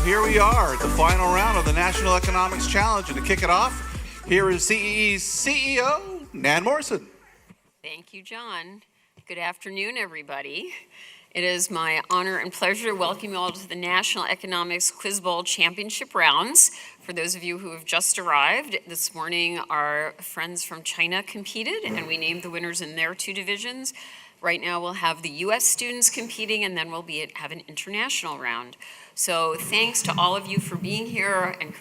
here we are at the final round of the National Economics Challenge. And to kick it off, here is CEE's CEO, Nan Morrison. Thank you, John. Good afternoon, everybody. It is my honor and pleasure to welcome you all to the National Economics Quiz Bowl Championship rounds. For those of you who have just arrived, this morning our friends from China competed, and we named the winners in their two divisions. Right now we'll have the U.S. students competing, and then we'll have an international round. So thanks to all of you for being here, and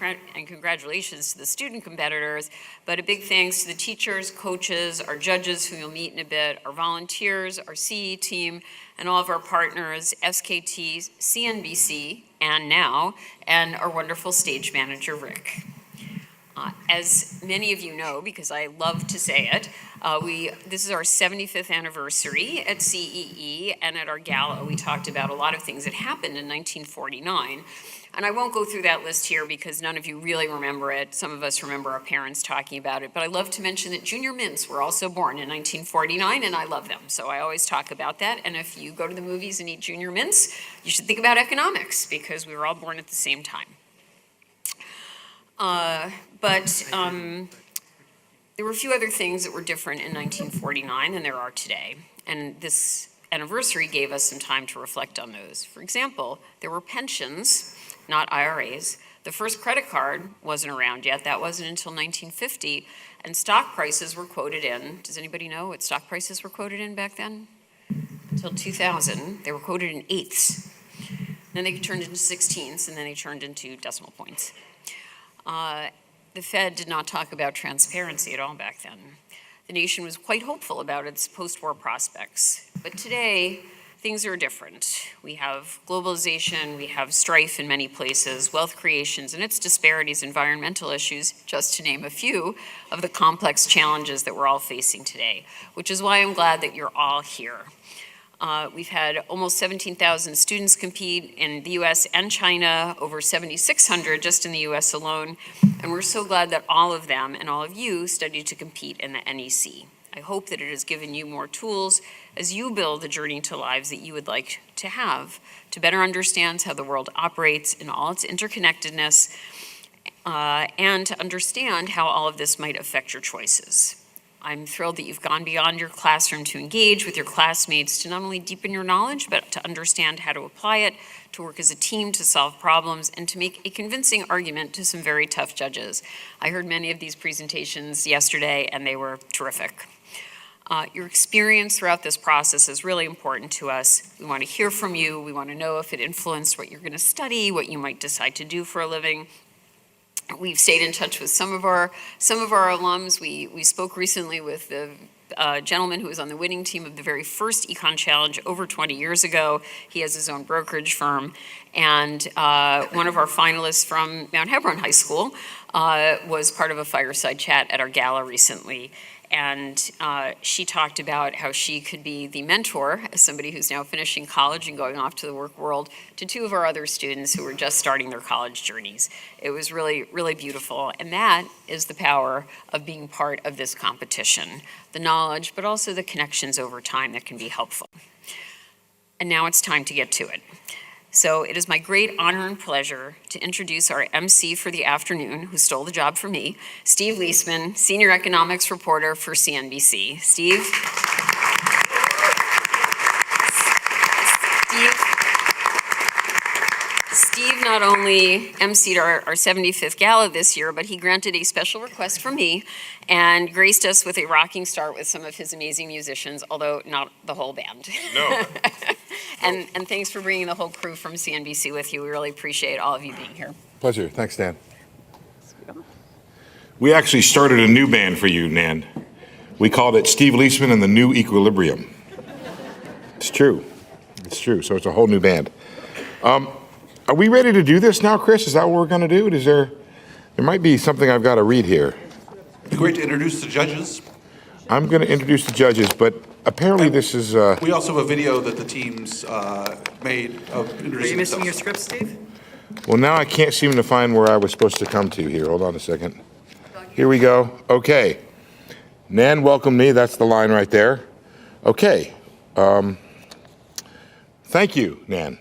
congratulations to the student competitors, but a big thanks to the teachers, coaches, our judges who you'll meet in a bit, our volunteers, our CE team, and all of our partners, SKT, CNBC, and now, and our wonderful stage manager, Rick. As many of you know, because I love to say it, this is our 75th anniversary at CEE, and at our gala we talked about a lot of things that happened in 1949. And I won't go through that list here because none of you really remember it. Some of us remember our parents talking about it, but I love to mention that junior mints were also born in 1949, and I love them, so I always talk about that. And if you go to the movies and eat junior mints, you should think about economics because we were all born at the same time. There were a few other things that were different in 1949 than there are today, and this anniversary gave us some time to reflect on those. For example, there were pensions, not IRAs. The first credit card wasn't around yet. That wasn't until 1950, and stock prices were quoted in. Does anybody know what stock prices were quoted in back then? Until 2000, they were quoted in eighths. Then they turned into sixteenths, and then they turned into decimal points. The Fed did not talk about transparency at all back then. The nation was quite hopeful about its post-war prospects. But today, things are different. We have globalization, we have strife in many places, wealth creations and its disparities, environmental issues, just to name a few of the complex challenges that we're all facing today, which is why I'm glad that you're all here. We've had almost 17,000 students compete in the US and China, over 7,600 just in the US alone, and we're so glad that all of them and all of you studied to compete in the NEC. I hope that it has given you more tools as you build the journey to lives that you would like to have, to better understand how the world operates in all its interconnectedness, and to understand how all of this might affect your choices. I'm thrilled that you've gone beyond your classroom to engage with your classmates to not only deepen your knowledge, but to understand how to apply it, to work as a team to solve problems, and to make a convincing argument to some very tough judges. I heard many of these presentations yesterday, and they were terrific. Your experience throughout this process is really important to us. We want to hear from you. We want to know if it influenced what you're going to study, what you might decide to do for a living. We've stayed in touch with some of our alums. We spoke recently with the gentleman who was on the winning team of the very first econ challenge over 20 years ago. He has his own brokerage firm. And one of our finalists from Mount Hebron High School was part of a fireside chat at our gala recently. And she talked about how she could be the mentor, as somebody who's now finishing college and going off to the work world, to two of our other students who were just starting their college journeys. It was really, really beautiful. And that is the power of being part of this competition, the knowledge, but also the connections over time that can be helpful. And now it's time to get to it. So it is my great honor and pleasure to introduce our MC for the afternoon, who stole the job from me, Steve Liesman, Senior Economics Reporter for CNBC. Steve not only emceed our 75th gala this year, but he granted a special request from me and graced us with a rocking start with some of his amazing musicians, although not the whole band. No. And thanks for bringing the whole crew from CNBC with you. We really appreciate all of you being here. Pleasure. Thanks, Dan. We actually started a new band for you, Nan. We called it Steve Liesman and the New Equilibrium. It's true. It's true. So it's a whole new band. Are we ready to do this now, Chris? Is that what we're going to do? There might be something I've got to read here. Great to introduce the judges. I'm going to introduce the judges, but apparently this is... We also have a video that the teams made of introducing Are you missing themselves. your script, Steve? Well, now I can't seem to find where I was supposed to come to here. Hold on a second. Here we go. Okay. Nan welcomed me. That's the line right there. Okay. Thank you, Nan.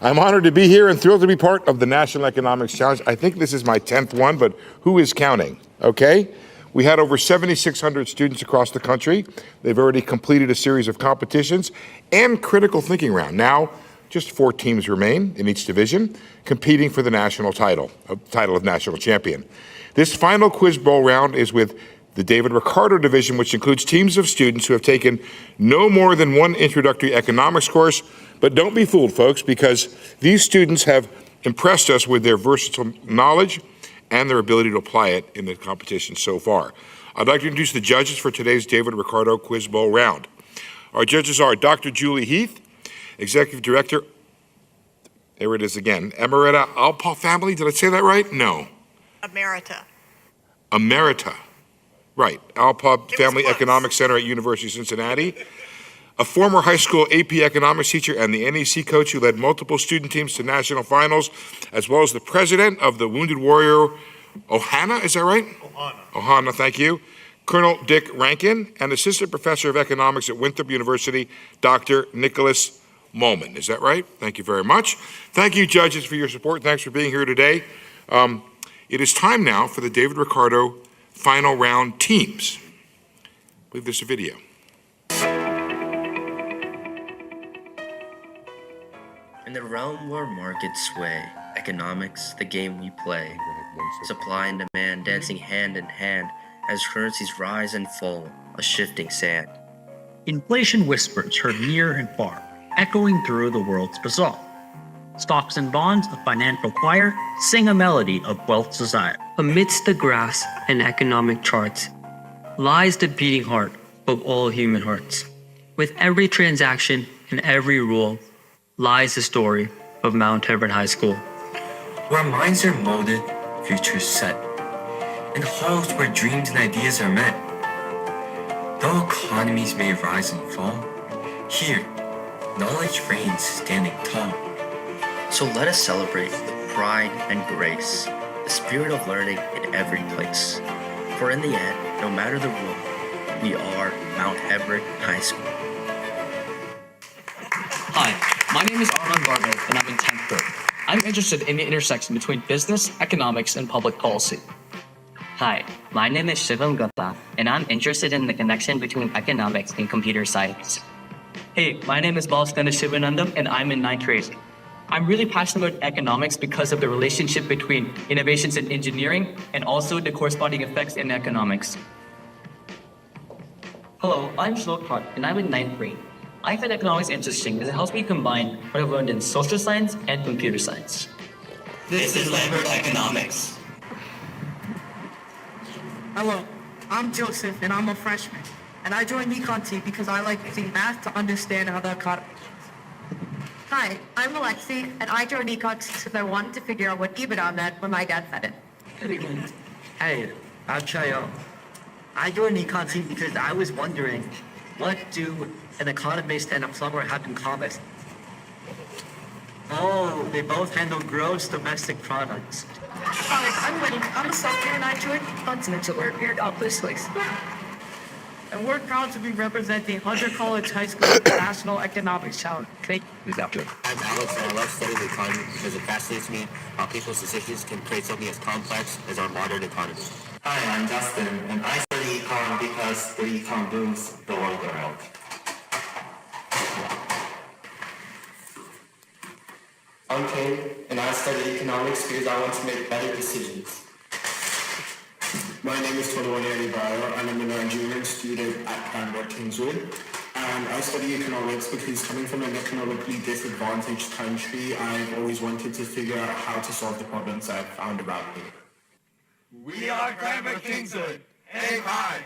I'm honored to be here and thrilled to be part of the National Economics Challenge. I think this is my 10th one, but who is counting, okay? We had over 7,600 students across the country. They've already completed a series of competitions and critical thinking round. Now, just 4 teams remain in each division, competing for the national title of national champion. This final quiz bowl round is with the David Ricardo division, which includes teams of students who have taken no more than one introductory economics course. But don't be fooled, folks, because these students have impressed us with their versatile knowledge and their ability to apply it in the competition so far. I'd like to introduce the judges for today's David Ricardo Quiz Bowl round. Our judges are Dr. Julie Heath, Executive Director, there it is again, Emerita Alpa family, did I say that right? No. Emerita. Right, Alpa Family Economics Center at University of Cincinnati. A former high school AP economics teacher and the NEC coach who led multiple student teams to national finals, as well as the president of the Wounded Warrior Ohana, is that right? Ohana, thank you. Colonel Dick Rankin, and assistant professor of economics at Winthrop University, Dr. Nicholas Mulman. Is that right? Thank you very much. Thank you, judges, for your support. Thanks for being here today. It is time now for the David Ricardo final round teams. I believe there's a video. In the realm where markets sway, economics, the game we play, supply and demand dancing hand in hand as currencies rise and fall, a shifting sand. Inflation whispers heard near and far, echoing through the world's bazaar. Stocks and bonds, a financial choir, sing a melody of wealth's desire. Amidst the graphs and economic charts lies the beating heart of all human hearts. With every transaction and every rule lies the story of Mount Hebron High School. Where minds are molded, futures set, and halls where dreams and ideas are met. Though economies may rise and fall, here, knowledge reigns standing tall. So let us celebrate with pride and grace, the spirit of learning in every place. For in the end, no matter the rule, we are Mount Hebron High School. Hi, my name is Armand Gardner, and I'm in 10th grade. I'm interested in the intersection between business, economics, and public policy. Hi, my name is Shivam Gupta, and I'm interested in the connection between economics and computer science. Hey, my name is Balaskanda Shivanandam, and I'm in 9th grade. I'm really passionate about economics because of the relationship between innovations in engineering and also the corresponding effects in economics. Hello, I'm Shlok Khan, and I'm in 9th grade. I find economics interesting as it helps me combine what I've learned in social science and computer science. This is Lambert Economics. Hello, I'm Joseph, and I'm a freshman. And I joined econ team because I like using math to understand how the economy works. Hi, I'm Alexi, and I joined econ because I wanted to figure out what EBITDA meant when my dad said it. Hey, I'm Chayo. I joined econ team because I was wondering, what do an economist and a plumber have in common? Oh, they both handle gross domestic products. Hi, I'm Winnie. I'm a sophomore, and I joined econ team to work here at this place. And we're proud to be representing Hunter College High School at the National Economics Challenge. Thank you. I'm Alex, and I love studying the economy because it fascinates me how people's decisions can create something as complex as our modern economy. Hi, I'm Justin, and I study econ because the econ moves the world around. I'm Kane, and I study economics because I want to make better decisions. My name is Toluwani Adebayo, and I'm a Nigerian student at Cranbrook Kingswood. And I study economics because coming from an economically disadvantaged country, I've always wanted to figure out how to solve the problems I've found about me. We are Cranbrook Kingswood. Aim high.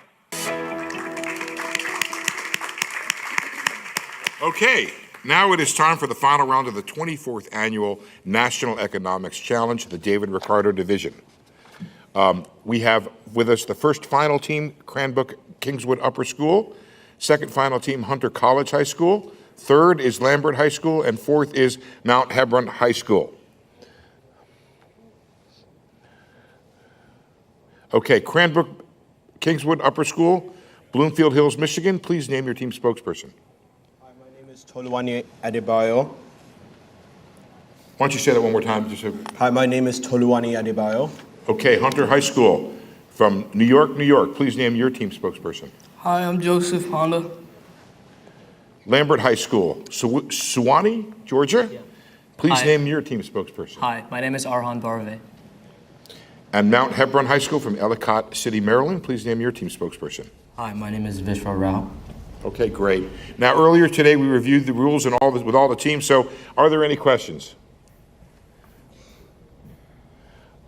Okay, now it is time for the final round of the 24th Annual National Economics Challenge, the David Ricardo Division. We have with us the first final team, Cranbrook Kingswood Upper School. Second final team, Hunter College High School. Third is Lambert High School. And fourth is Mount Hebron High School. Okay, Cranbrook Kingswood Upper School, Bloomfield Hills, Michigan. Please name your team spokesperson. Hi, my name is Toluwani Adebayo. Why don't you say that one more time? Hi, my name is Toluwani Adebayo. Okay, Hunter High School from New York, New York. Please name your team spokesperson. Hi, I'm Joseph Honda. Lambert High School, Suwannee, Georgia. Please Hi. name your team spokesperson. Hi, my name is Arhan Barve. And Mount Hebron High School from Ellicott City, Maryland. Please name your team spokesperson. Hi, my name is Vishwa Rao. Okay, great. Now, earlier today, we reviewed the rules and with all the teams, so are there any questions?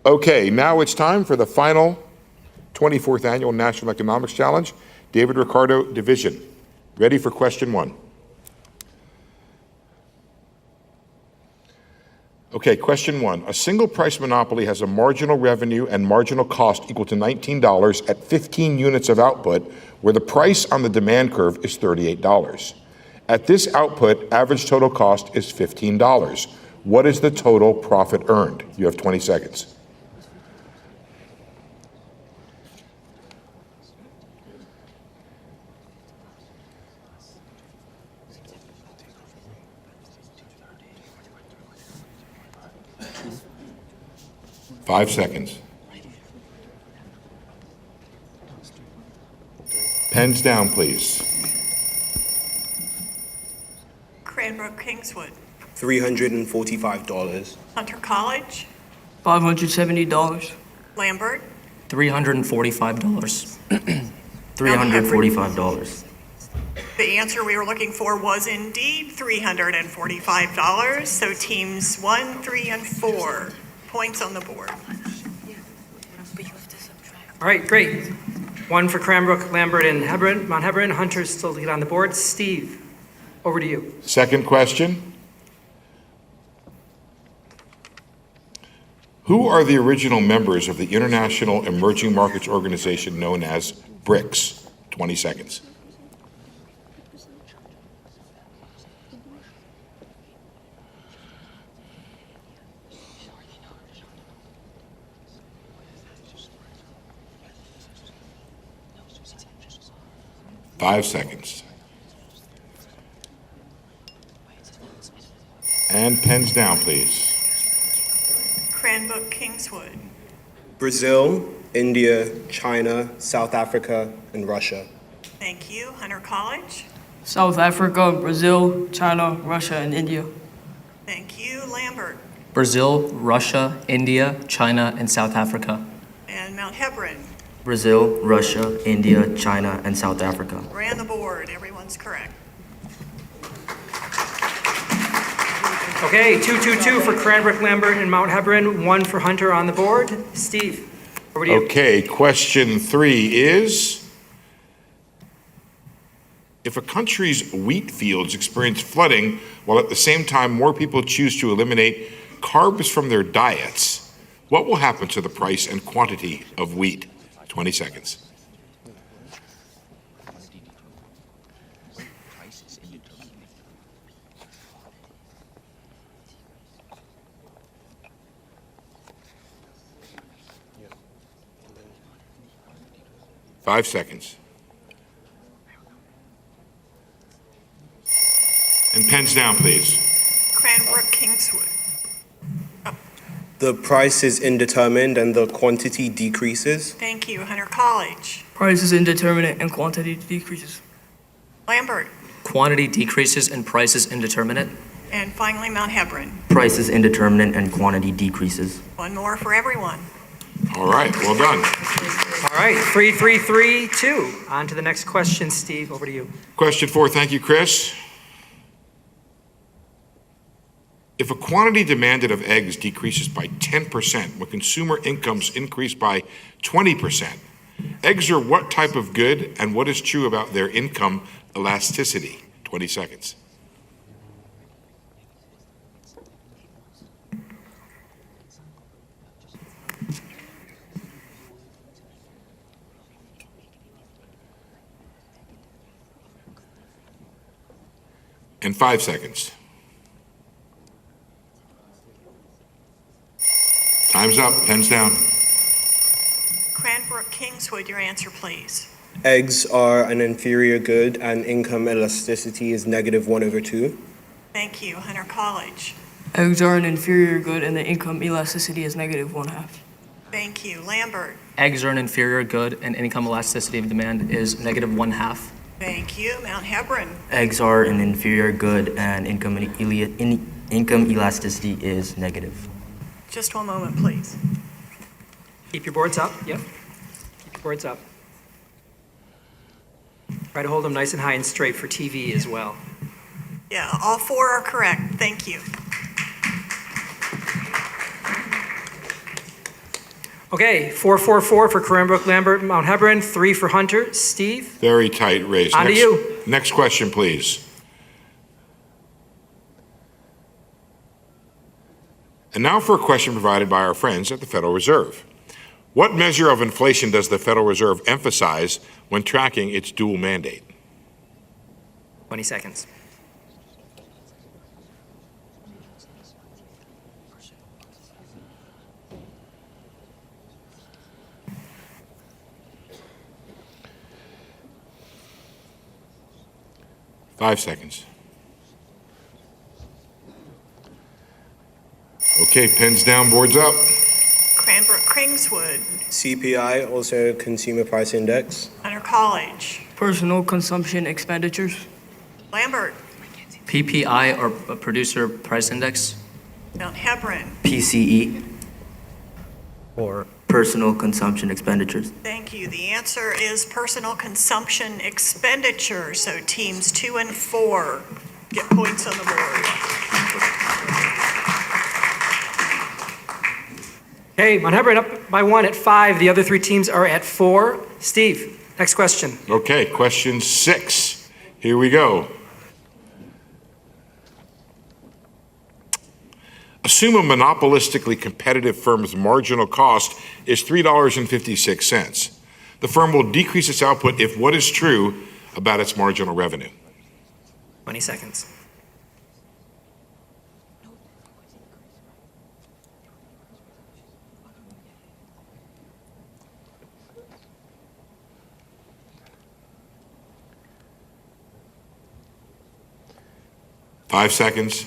Okay, now it's time for the final 24th Annual National Economics Challenge, David Ricardo Division. Ready for question 1. Okay, question 1. A single price monopoly has a marginal revenue and marginal cost equal to $19 at 15 units of output, where the price on the demand curve is $38. At this output, average total cost is $15. What is the total profit earned? You have 20 seconds. Five seconds. Pens down, please. Cranbrook Kingswood. $345. Hunter College. $570. Lambert. $345. $345. The answer we were looking for was indeed $345. So teams 1, 3, and 4. Points on the board. All right, great. 1 for Cranbrook, Lambert, and Hebron. Mount Hebron. Hunter's still to get on the board. Steve, over to you. Second question. Who are the original members of the International Emerging Markets Organization known as BRICS? 20 seconds. Five seconds. And pens down, please. Cranbrook Kingswood. Brazil, India, China, South Africa, and Russia. Thank you. Hunter College. South Africa, Brazil, China, Russia, and India. Thank you. Lambert. Brazil, Russia, India, China, and South Africa. And Mount Hebron. Brazil, Russia, India, China, and South Africa. Ran the board. Everyone's correct. Okay, 2-2-2 for Cranbrook, Lambert, and Mount Hebron. 1 for Hunter on the board. Steve, over to you. Okay, question 3 is, if a country's wheat fields experience flooding while at the same time more people choose to eliminate carbs from their diets, what will happen to the price and quantity of wheat? 20 seconds. Five seconds. And pens down, please. Cranbrook Kingswood. The price is indeterminate and the quantity decreases. Thank you. Hunter College. Price is indeterminate and quantity decreases. Lambert. Quantity decreases and price is indeterminate. And finally, Mount Hebron. Price is indeterminate and quantity decreases. 1 more for everyone. All right, well done. All right, 3-3-3-2. On to the next question, Steve. Over to you. Question 4, thank you, Chris. If a quantity demanded of eggs decreases by 10% when consumer incomes increase by 20%, eggs are what type of good and what is true about their income elasticity? 20 seconds. And 5 seconds. Time's up, pens down. Cranbrook Kingswood, your answer, please. Eggs are an inferior good and income elasticity is -1/2. Thank you. Hunter College. Eggs are an inferior good and the income elasticity is -1/2. Thank you. Lambert. Eggs are an inferior good and income elasticity of demand is -1/2. Thank you. Mount Hebron. Eggs are an inferior good and income elasticity is negative. Just one moment, please. Keep your boards up. Yep. Keep your boards up. Try to hold them nice and high and straight for TV as well. Yeah, all four are correct. Thank you. Okay, 444 for Cranbrook, Lambert, Mount Hebron, 3 for Hunter. Steve? Very tight race. On to you. Next question, please. And now for a question provided by our friends at the Federal Reserve. What measure of inflation does the Federal Reserve emphasize when tracking its dual mandate? 20 seconds. Five seconds. Okay, pens down, boards up. Cranbrook, Kingswood. CPI, also Consumer Price Index. Hunter College. Personal consumption expenditures. Lambert. PPI or Producer Price Index. Mount Hebron. PCE, or personal consumption expenditures. Thank you. The answer is personal consumption expenditure. So teams 2 and 4 get points on the board. Okay, Mount Hebron up by 1 at 5. The other 3 teams are at 4. Steve, next question. Okay, question 6. Here we go. Assume a monopolistically competitive firm's marginal cost is $3.56. The firm will decrease its output if what is true about its marginal revenue? 20 seconds. Five seconds.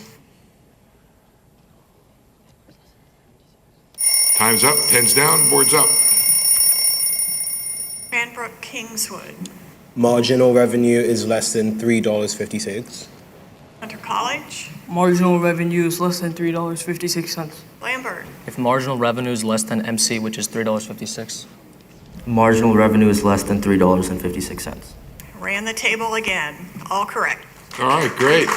Time's up, pens down, boards up. Cranbrook, Kingswood. Marginal revenue is less than $3.56. Hunter College. Marginal revenue is less than $3.56. Lambert. If marginal revenue is less than MC, which is $3.56. Marginal revenue is less than $3.56. Ran the table again. All correct. All right, great.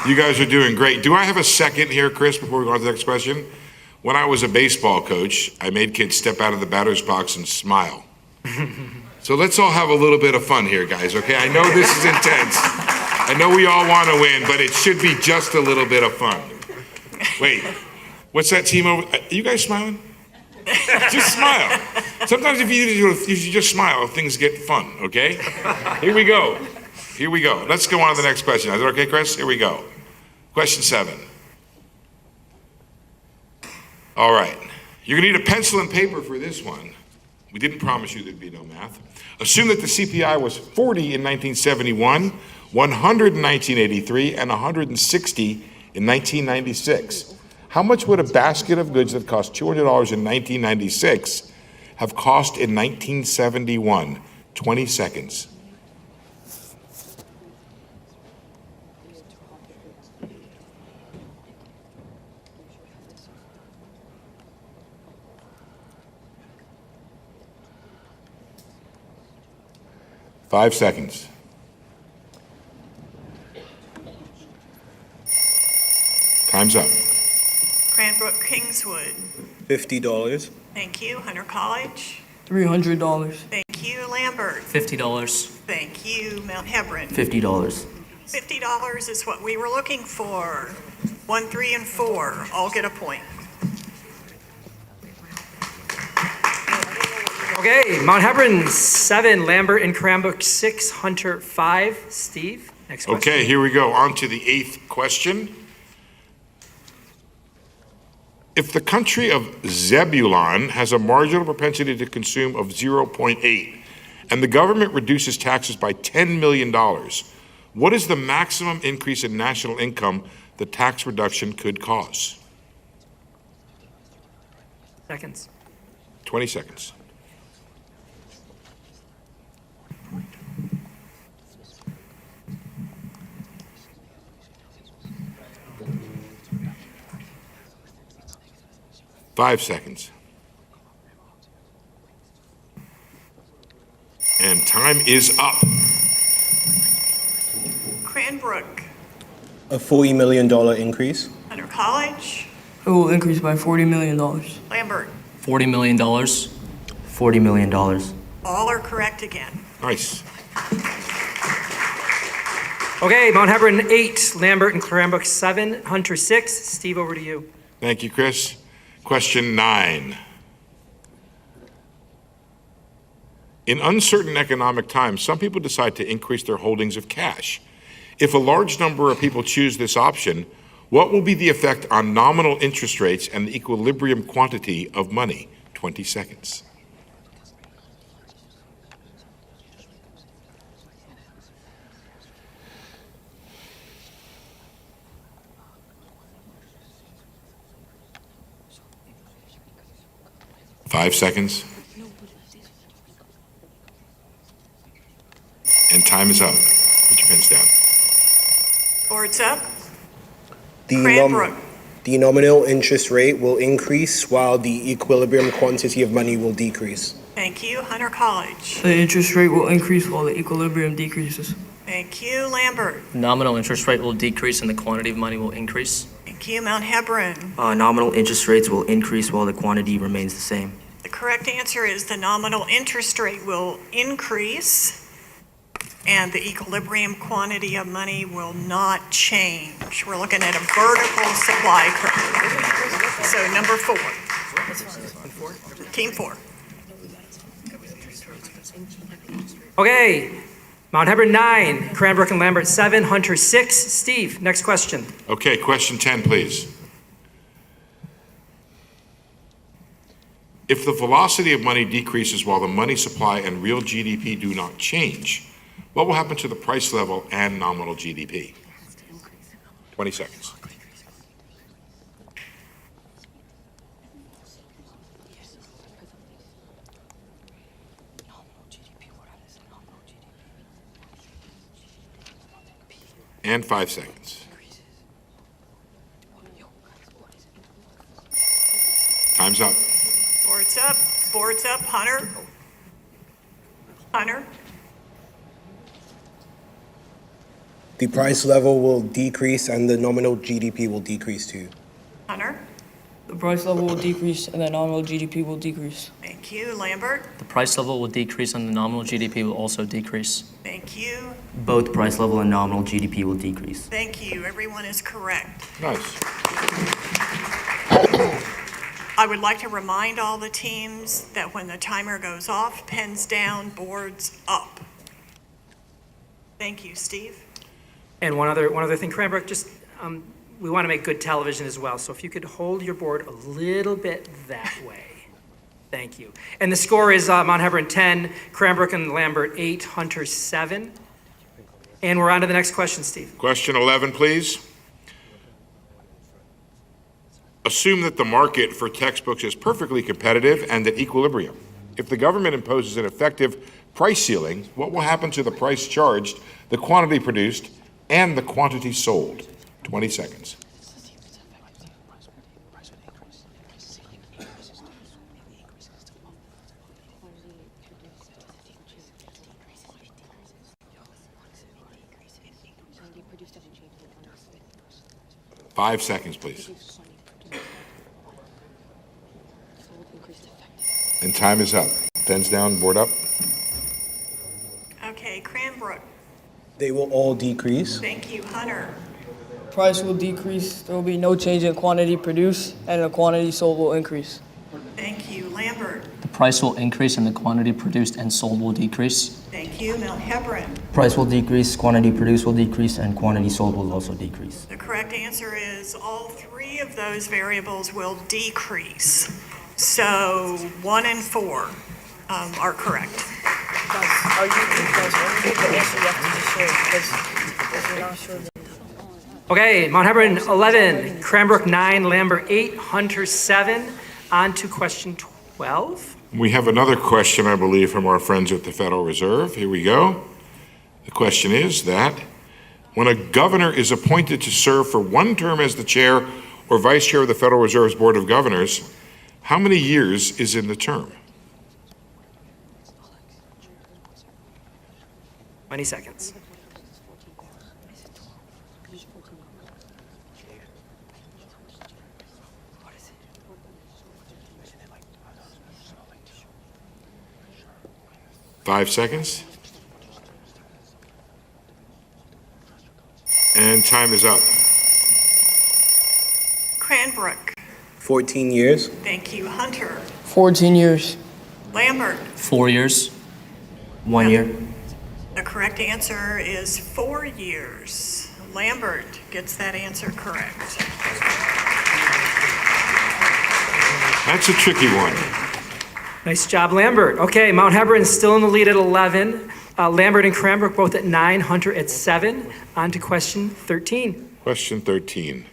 You guys are doing great. Do I have a second here, Chris, before we go on to the next question? When I was a baseball coach, I made kids step out of the batter's box and smile. So let's all have a little bit of fun here, guys, okay? I know this is intense. I know we all want to win, but it should be just a little bit of fun. Wait, what's that team over? Are you guys smiling? Just smile. Sometimes if you just smile, things get fun, okay? Here we go. Here we go. Let's go on to the next question. Is that okay, Chris? Here we go. Question 7. All right. You're going to need a pencil and paper for this one. We didn't promise you there'd be no math. Assume that the CPI was 40 in 1971, 100 in 1983, and 160 in 1996. How much would a basket of goods that cost $200 in 1996 have cost in 1971? 20 seconds. Five seconds. Time's up. Cranbrook, Kingswood. $50. Thank you. Hunter College. $300. Thank you. Lambert. $50. Thank you. Mount Hebron. $50. $50 is what we were looking for. 1, 3, and 4 all get a point. Okay, Mount Hebron 7, Lambert and Cranbrook 6, Hunter 5. Steve, next question. Okay, here we go. On to the 8th question. If the country of Zebulon has a marginal propensity to consume of 0.8, and the government reduces taxes by $10 million, What is the maximum increase in national income the tax reduction could cause? Seconds. 20 seconds. Five seconds. And time is up. Cranbrook, A $40 million increase. Hunter College, It will increase by $40 million. Lambert. $40 million. $40 million. All are correct again. Nice. Okay, Mount Hebron 8, Lambert and Cranbrook 7, Hunter 6. Steve, over to you. Thank you, Chris. Question 9. In uncertain economic times, some people decide to increase their holdings of cash. If a large number of people choose this option, what will be the effect on nominal interest rates and the equilibrium quantity of money? 20 seconds. Five seconds. And time is up. Put your pens down. Board's up. The nominal interest rate will increase while the equilibrium quantity of money will decrease. Thank you. Hunter College. The interest rate will increase while the equilibrium decreases. Thank you. Lambert. Nominal interest rate will decrease and the quantity of money will increase. Thank you. Mount Hebron. Nominal interest rates will increase while the quantity remains the same. The correct answer is the nominal interest rate will increase and the equilibrium quantity of money will not change. We're looking at a vertical supply curve. So number 4. Team 4. Okay, Mount Hebron 9, Cranbrook and Lambert 7, Hunter 6. Steve, next question. Okay, question 10, please. If the velocity of money decreases while the money supply and real GDP do not change, what will happen to the price level and nominal GDP? 20 seconds. And 5 seconds. Time's up. Board's up. Board's up. Hunter. Hunter. The price level will decrease and the nominal GDP will decrease too. Hunter. The price level will decrease and the nominal GDP will decrease. Thank you. Lambert. The price level will decrease and the nominal GDP will also decrease. Thank you. Both price level and nominal GDP will decrease. Thank you. Everyone is correct. Nice. I would like to remind all the teams that when the timer goes off, pens down, boards up. Thank you, Steve. And one other thing, Cranbrook, just we want to make good television as well. So if you could hold your board a little bit that way. Thank you. And the score is Mount Hebron 10, Cranbrook and Lambert 8, Hunter 7. And we're on to the next question, Steve. Question 11, please. Assume that the market for textbooks is perfectly competitive and at equilibrium. If the government imposes an effective price ceiling, what will happen to the price charged, the quantity produced, and the quantity sold? 20 seconds. Five seconds, please. And time is up. Pens down, board up. Okay, Cranbrook. They will all decrease. Thank you, Hunter. Price will decrease. There will be no change in quantity produced and the quantity sold will increase. Thank you, Lambert. The price will increase and the quantity produced and sold will decrease. Thank you, Mount Hebron. Price will decrease, quantity produced will decrease, and quantity sold will also decrease. The correct answer is all 3 of those variables will decrease. So 1 and 4 are correct. Are you the answer you have to just share? Okay, Mount Hebron 11, Cranbrook 9, Lambert 8, Hunter 7. On to question 12. We have another question, I believe, from our friends at the Federal Reserve. Here we go. The question is that when a governor is appointed to serve for one term as the chair or vice chair of the Federal Reserve's Board of Governors, how many years is in the term? 20 seconds. Five seconds. And time is up. Cranbrook. 14 years. Thank you. Hunter. 14 years. Lambert. 4 years. 1 year. The correct answer is 4 years. Lambert gets that answer correct. That's a tricky one. Nice job, Lambert. Okay, Mount Hebron still in the lead at 11. Lambert and Cranbrook both at 9, Hunter at 7. On to question 13. Question 13.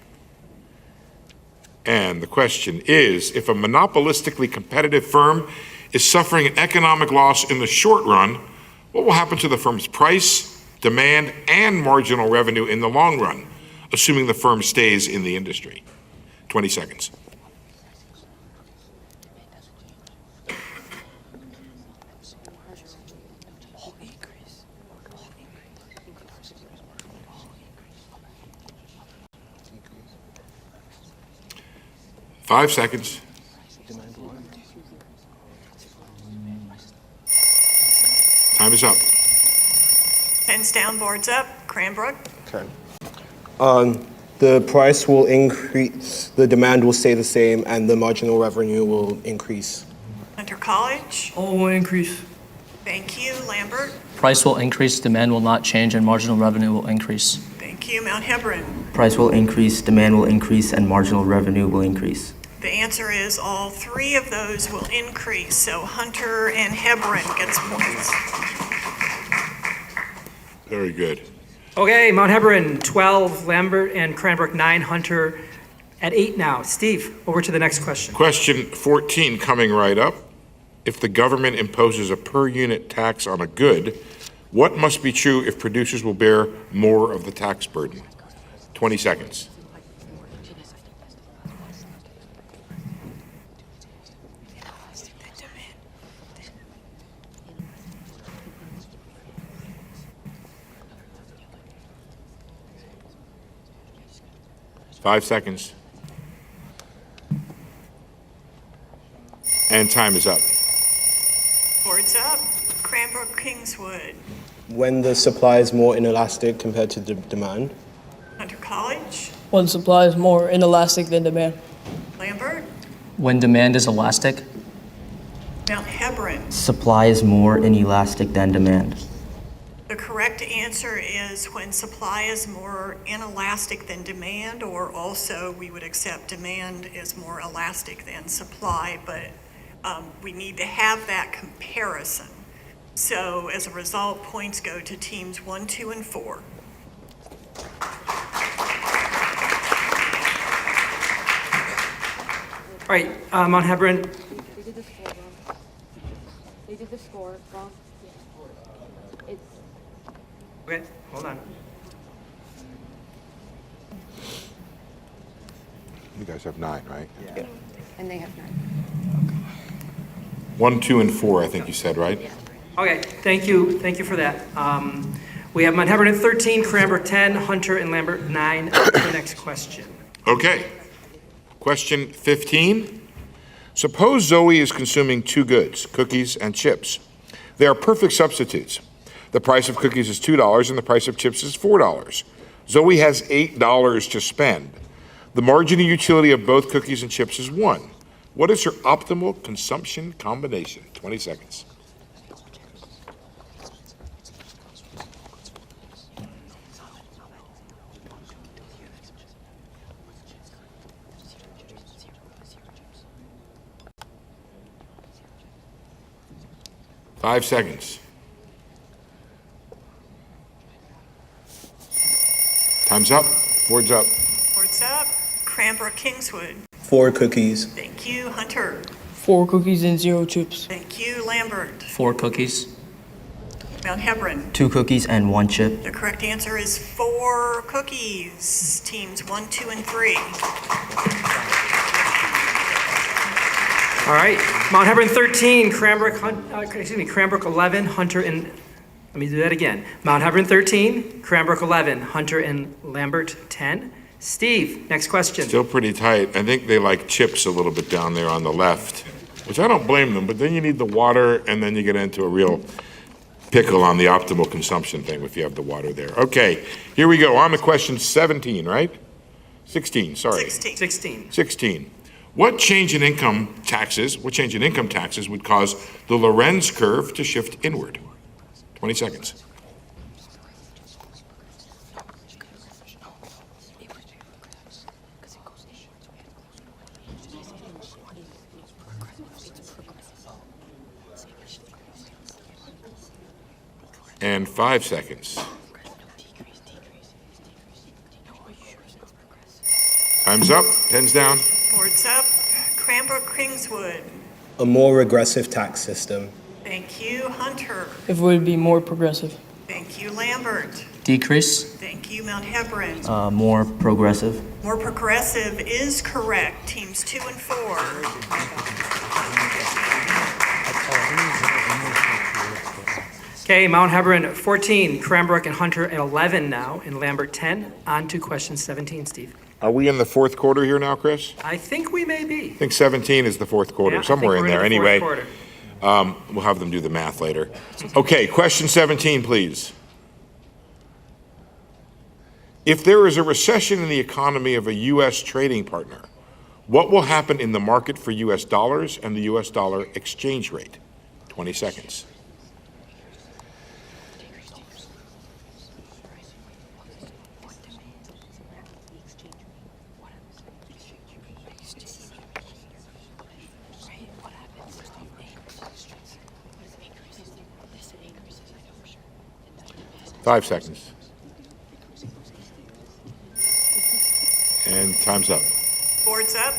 And the question is, if a monopolistically competitive firm is suffering an economic loss in the short run, what will happen to the firm's price, demand, and marginal revenue in the long run, assuming the firm stays in the industry? 20 seconds. Five seconds. Time is up. Pens down, boards up. Cranbrook. Okay. The price will increase, the demand will stay the same, and the marginal revenue will increase. Hunter College. All will increase. Thank you. Lambert. Price will increase, demand will not change, and marginal revenue will increase. Thank you. Mount Hebron. Price will increase, demand will increase, and marginal revenue will increase. The answer is all three of those will increase. So Hunter and Hebron gets points. Very good. Okay, Mount Hebron 12, Lambert and Cranbrook 9, Hunter at 8 now. Steve, over to the next question. Question 14 coming right up. If the government imposes a per unit tax on a good, what must be true if producers will bear more of the tax burden? 20 seconds. Five seconds. And time is up. Boards up. Cranbrook Kingswood. When the supply is more inelastic compared to the demand. Hunter College. When supply is more inelastic than demand. Lambert. When demand is elastic. Mount Hebron. Supply is more inelastic than demand. The correct answer is when supply is more inelastic than demand, or also we would accept demand is more elastic than supply, but we need to have that comparison. So as a result, points go to teams 1, 2, and 4. All right, Mount Hebron. They did the score wrong. They did the score wrong. It's Okay, hold on. You guys have 9, right? yeah. And they have 9. 1, 2, and 4, I think you said, right? Okay, thank you for that. We have Mount Hebron at 13, Cranbrook 10, Hunter and Lambert 9. The next question. Okay. Question 15. Suppose Zoe is consuming two goods, cookies and chips. They are perfect substitutes. The price of cookies is $2 and the price of chips is $4. Zoe has $8 to spend. The margin of utility of both cookies and chips is 1. What is her optimal consumption combination? 20 seconds. Time's up. Board's up. Board's up. Cranbrook Kingswood. 4 cookies. Thank you, Hunter. 4 cookies and 0 chips. Thank you, Lambert. 4 cookies, Mount Hebron. 2 cookies, and 1 chip. The correct answer is 4 cookies. Teams 1, 2, and 3. All right, Mount Hebron 13, Cranbrook 11, Hunter and, let me do that again. Mount Hebron 13, Cranbrook 11, Hunter and Lambert 10. Steve, next question. Still pretty tight. I think they like chips a little bit down there on the left, which I don't blame them, but then you need the water, and then you get into a real pickle on the optimal consumption thing if you have the water there. Okay, here we go. On to question 17, right? 16, sorry. 16. What change in income taxes would cause the Lorenz curve to shift inward? 20 seconds. And 5 seconds. Time's up. Pens down. Board's up. Cranbrook Kingswood. A more regressive tax system. Thank you, Hunter. If it would be more progressive. Thank you, Lambert. Decrease, Thank you, Mount Hebron. more progressive. More progressive is correct. Teams 2 and 4. Okay, Mount Hebron 14, Cranbrook and Hunter at 11 now, and Lambert 10. On to question 17, Steve. Are we in the fourth quarter here now, Chris? I think we may be. I think 17 is the fourth quarter, Yeah, I somewhere think in we're there. the fourth Anyway, quarter. we'll have them do the math later. Okay, question 17, please. If there is a recession in the economy of a U.S. trading partner, what will happen in the market for U.S. dollars and the U.S. dollar exchange rate? 20 seconds. Five seconds. And time's up. Board's up.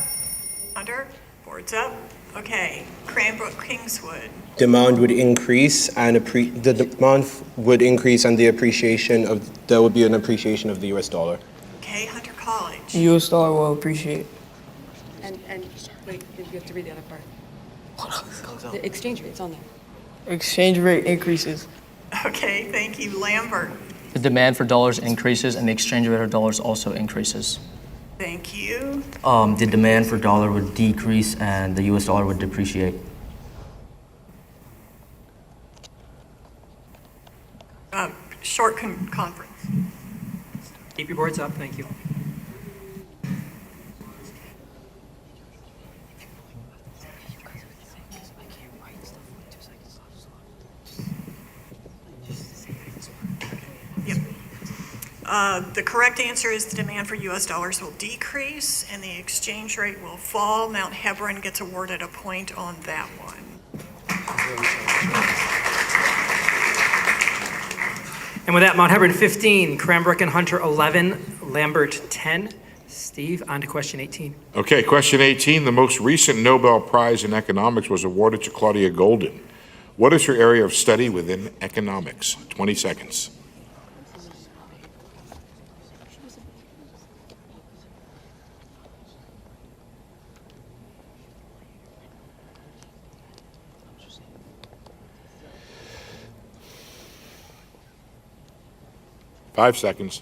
Hunter. Board's up. Okay. Cranbrook Kingswood. Demand would increase and the demand would increase and there would be an appreciation of the US dollar. Okay. Hunter College. US dollar will appreciate. And wait, you have to read the other part. The exchange rate's on there. Exchange rate increases. Okay. Thank you, Lambert. The demand for dollars increases and the exchange rate of dollars also increases. Thank you. The demand for dollar would decrease and the US dollar would depreciate. Short conference. Keep your boards up, thank you. The correct answer is the demand for U.S. dollars will decrease and the exchange rate will fall. Mount Hebron gets awarded a point on that one. And with that, Mount Hebron 15, Cranbrook and Hunter 11, Lambert 10. Steve, on to question 18. Okay, question 18. The most recent Nobel Prize in economics was awarded to Claudia Golden. What is her area of study within economics? 20 seconds. Five seconds.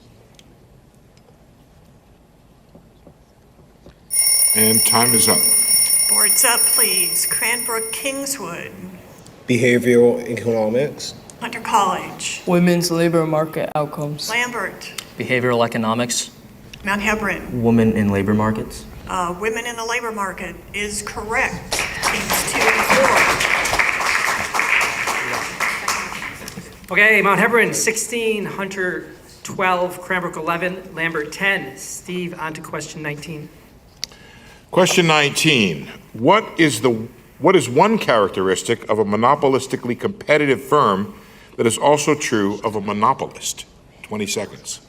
And time is up. Boards up, please. Cranbrook Kingswood. Behavioral economics. Hunter College. Women's labor market outcomes. Lambert. Behavioral economics. Mount Hebron. Women in labor markets. Women in the labor market is correct. Teams 2 and 4. Okay, Mount Hebron 16, Hunter 12, Cranbrook 11, Lambert 10. Steve, on to question 19. Question 19. What is one characteristic of a monopolistically competitive firm that is also true of a monopolist? 20 seconds.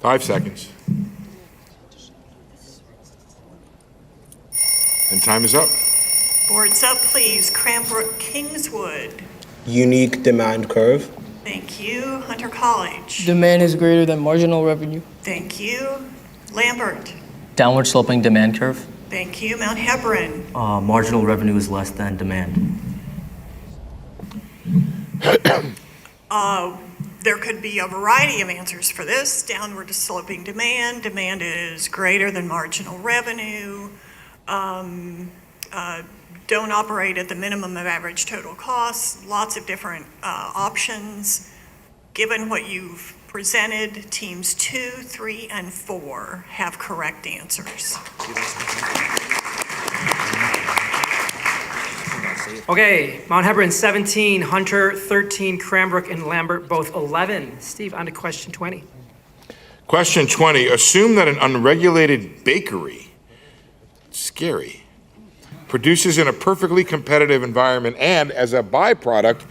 5 seconds. And time is up. Boards up, please. Cranbrook Kingswood. Unique demand curve. Thank you. Hunter College. Demand is greater than marginal revenue. Thank you. Lambert. Downward sloping demand curve. Thank you. Mount Hebron. Marginal revenue is less than demand. There could be a variety of answers for this. Downward sloping demand. Demand is greater than marginal revenue. Don't operate at the minimum of average total costs. Lots of different options. Given what you've presented, teams 2, 3, and 4 have correct answers. Okay, Mount Hebron 17, Hunter 13, Cranbrook and Lambert both 11. Steve, on to question 20. Question 20, assume that an unregulated bakery, scary, produces in a perfectly competitive environment and as a byproduct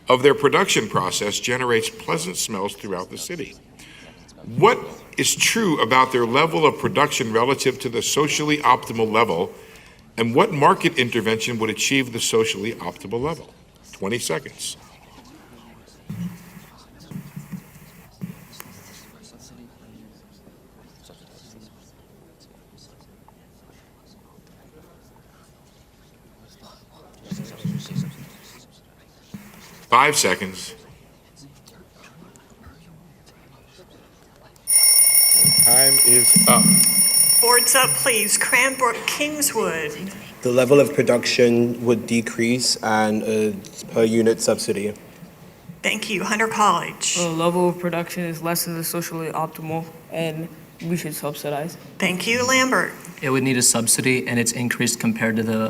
of their production process generates pleasant smells throughout the city. What is true about their level of production relative to the socially optimal level, and what market intervention would achieve the socially optimal level? 20 seconds. Five seconds. Time is up. Boards up, please. Cranbrook Kingswood. The level of production would decrease and per unit subsidy. Thank you. Hunter College. The level of production is less than the socially optimal, and we should subsidize. Thank you. Lambert. It would need a subsidy, and it's increased compared to the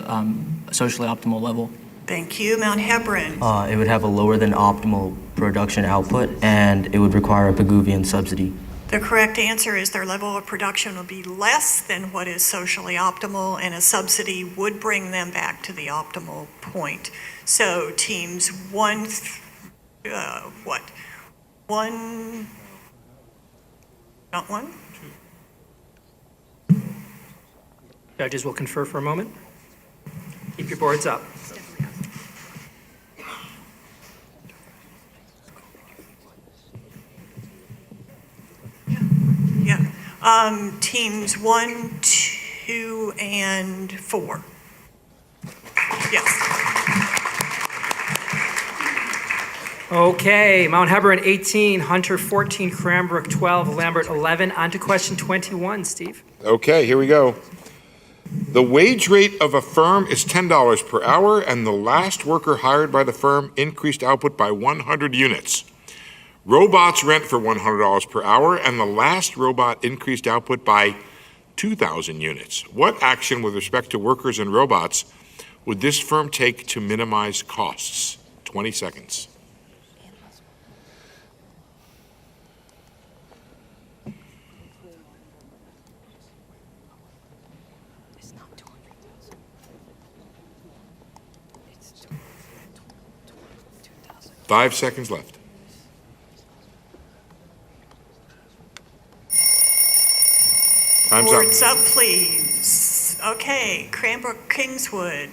socially optimal level. Thank you. Mount Hebron. It would have a lower than optimal production output, and it would require a Pigouvian subsidy. The correct answer is their level of production will be less than what is socially optimal, and a subsidy would bring them back to the optimal point. So teams 1, not 1? Judges will confer for a moment. Keep your boards up. Teams 1, 2, and 4. Yes. Okay, Mount Hebron 18, Hunter 14, Cranbrook 12, Lambert 11. On to question 21, Steve. Okay, here we go. The wage rate of a firm is $10 per hour, and the last worker hired by the firm increased output by 100 units. Robots rent for $100 per hour, and the last robot increased output by 2,000 units. What action with respect to workers and robots would this firm take to minimize costs? 20 seconds. Five seconds left. Time's Boards up, please. Okay, Cranbrook Kingswood.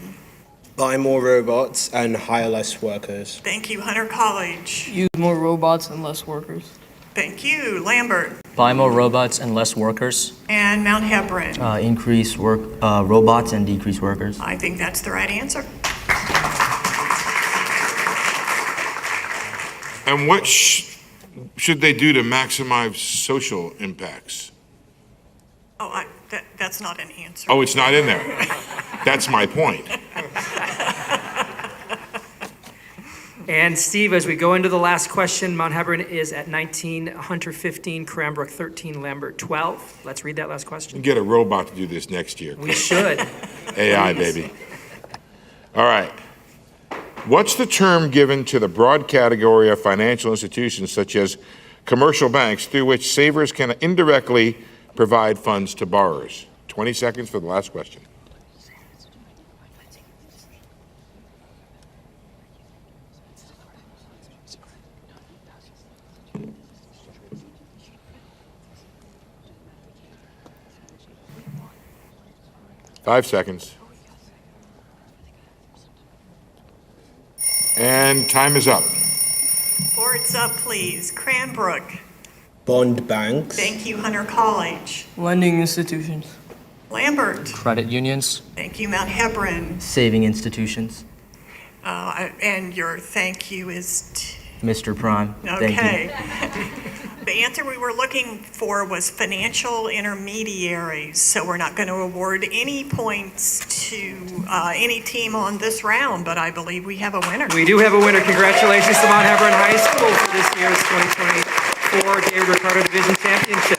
Buy more robots and hire less workers. Thank you. Hunter College. Use more robots and less workers. Thank you. Lambert. Buy more robots and less workers. And Mount Hebron. Increase robots and decrease workers. I think that's the right answer. And what should they do to maximize social impacts? Oh, that's not an answer. Oh, it's not in there. That's my point. And Steve, as we go into the last question, Mount Hebron is at 19, Hunter 15, Cranbrook 13, Lambert 12. Let's read that last question. Get a robot to do this next year. We should. AI, baby. All right. What's the term given to the broad category of financial institutions such as commercial banks through which savers can indirectly provide funds to borrowers? 20 seconds for the last question. 5 seconds. And time is up. Boards up, please. Cranbrook. Bond banks. Thank you, Hunter College. Lending institutions. Lambert. Credit unions. Thank you, Mount Hebron. Saving institutions. And your thank you is Mr. Prime. Thank okay. you. The answer we were looking for was financial intermediaries, so we're not going to award any points to any team on this round, but I believe we have a winner. We do have a winner. Congratulations to Mount Hebron High School for this year's 2024 David Ricardo Division Championship.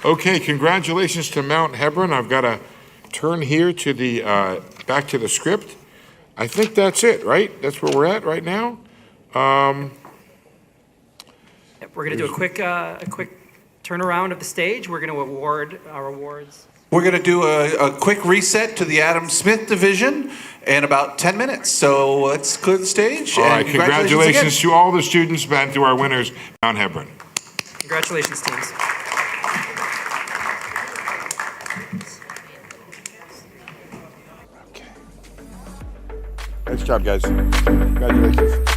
Okay, congratulations to Mount Hebron. I've got to turn here to the back to the script. I think that's it, right? That's where we're at right now. We're going to do a quick turnaround of the stage. We're going to award our awards. We're going to do a quick reset to the Adam Smith division in about 10 minutes. So let's clear the stage. All and right, congratulations to all the students and to our winners, Mount Hebron. Congratulations, teams. Nice job, guys. Congratulations.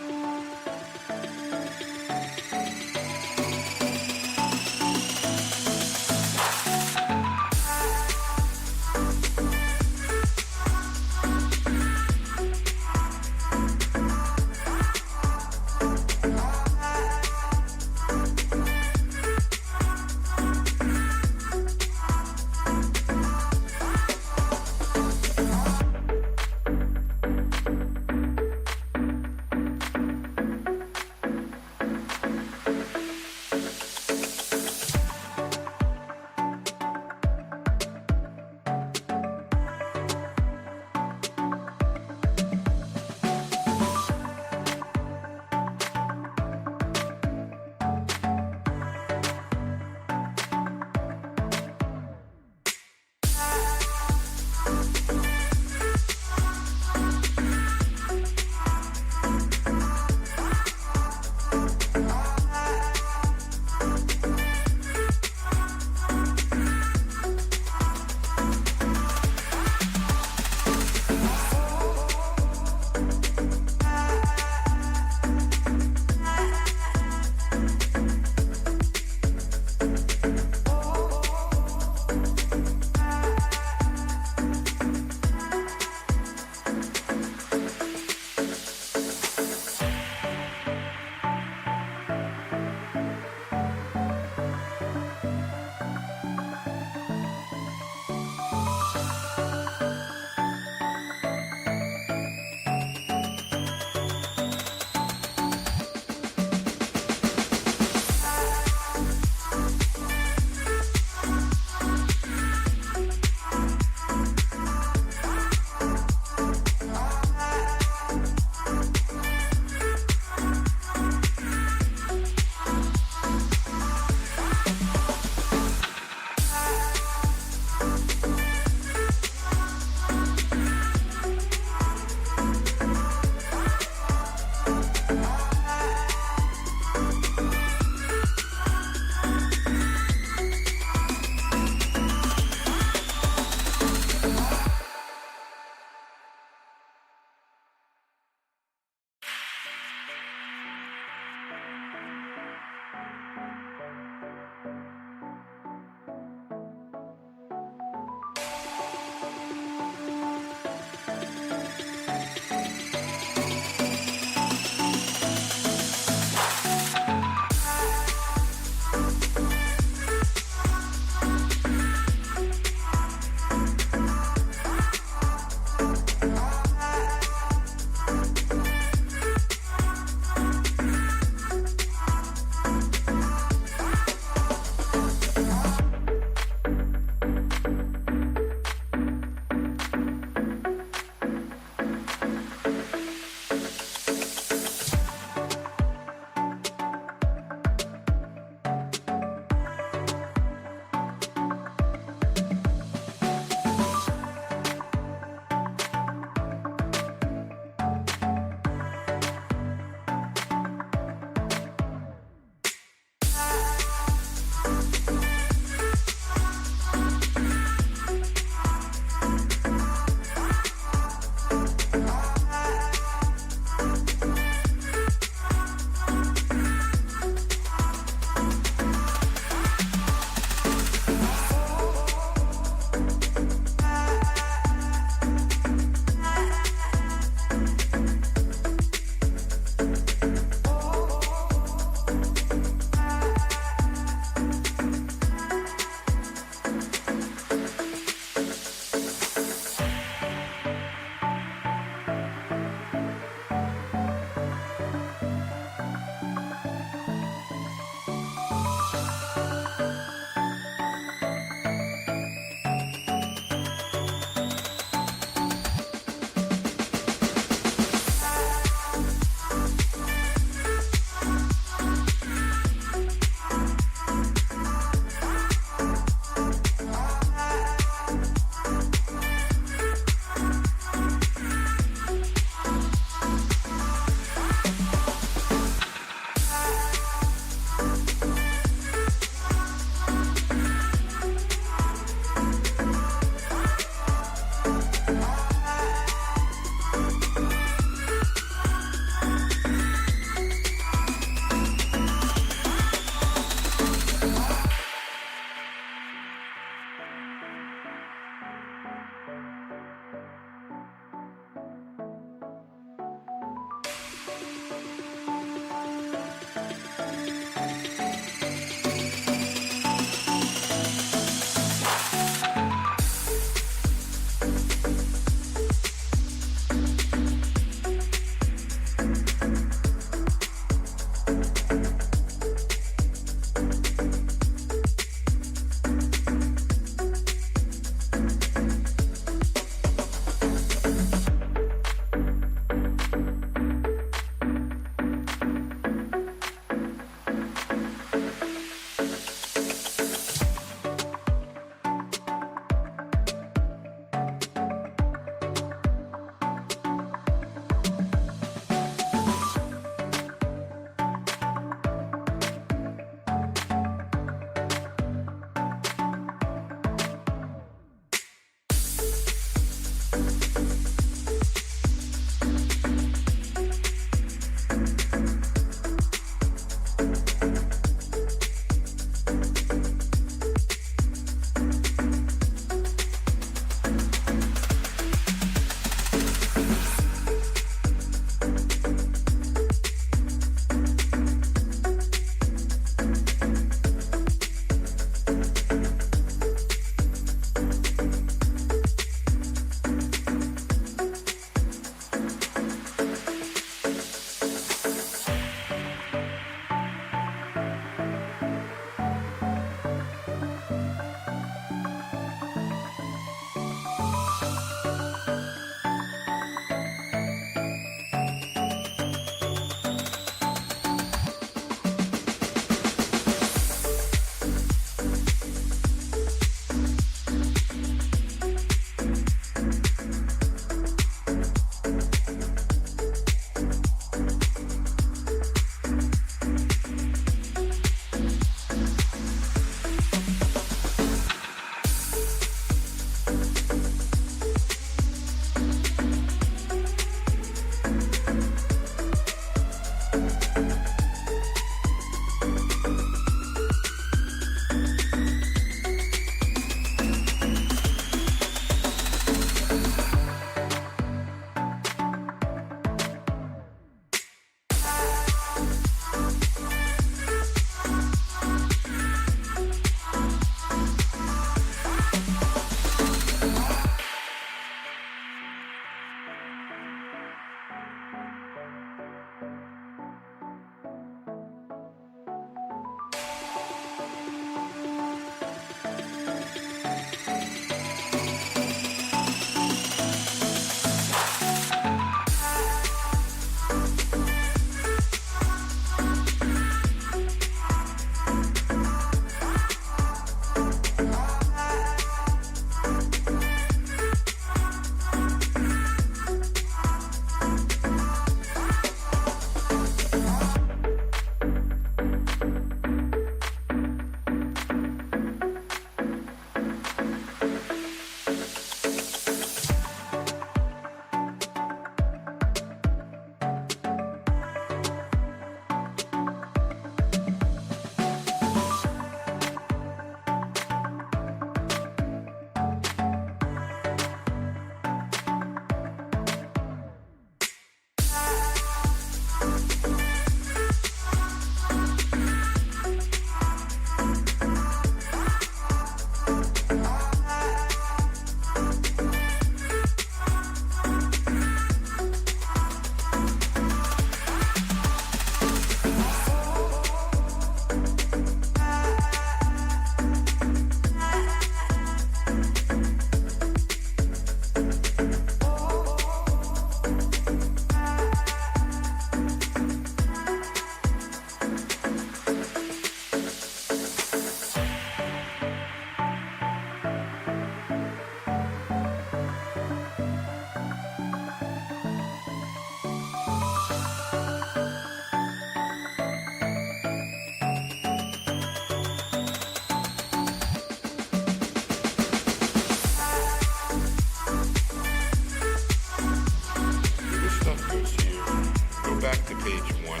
back to page 1.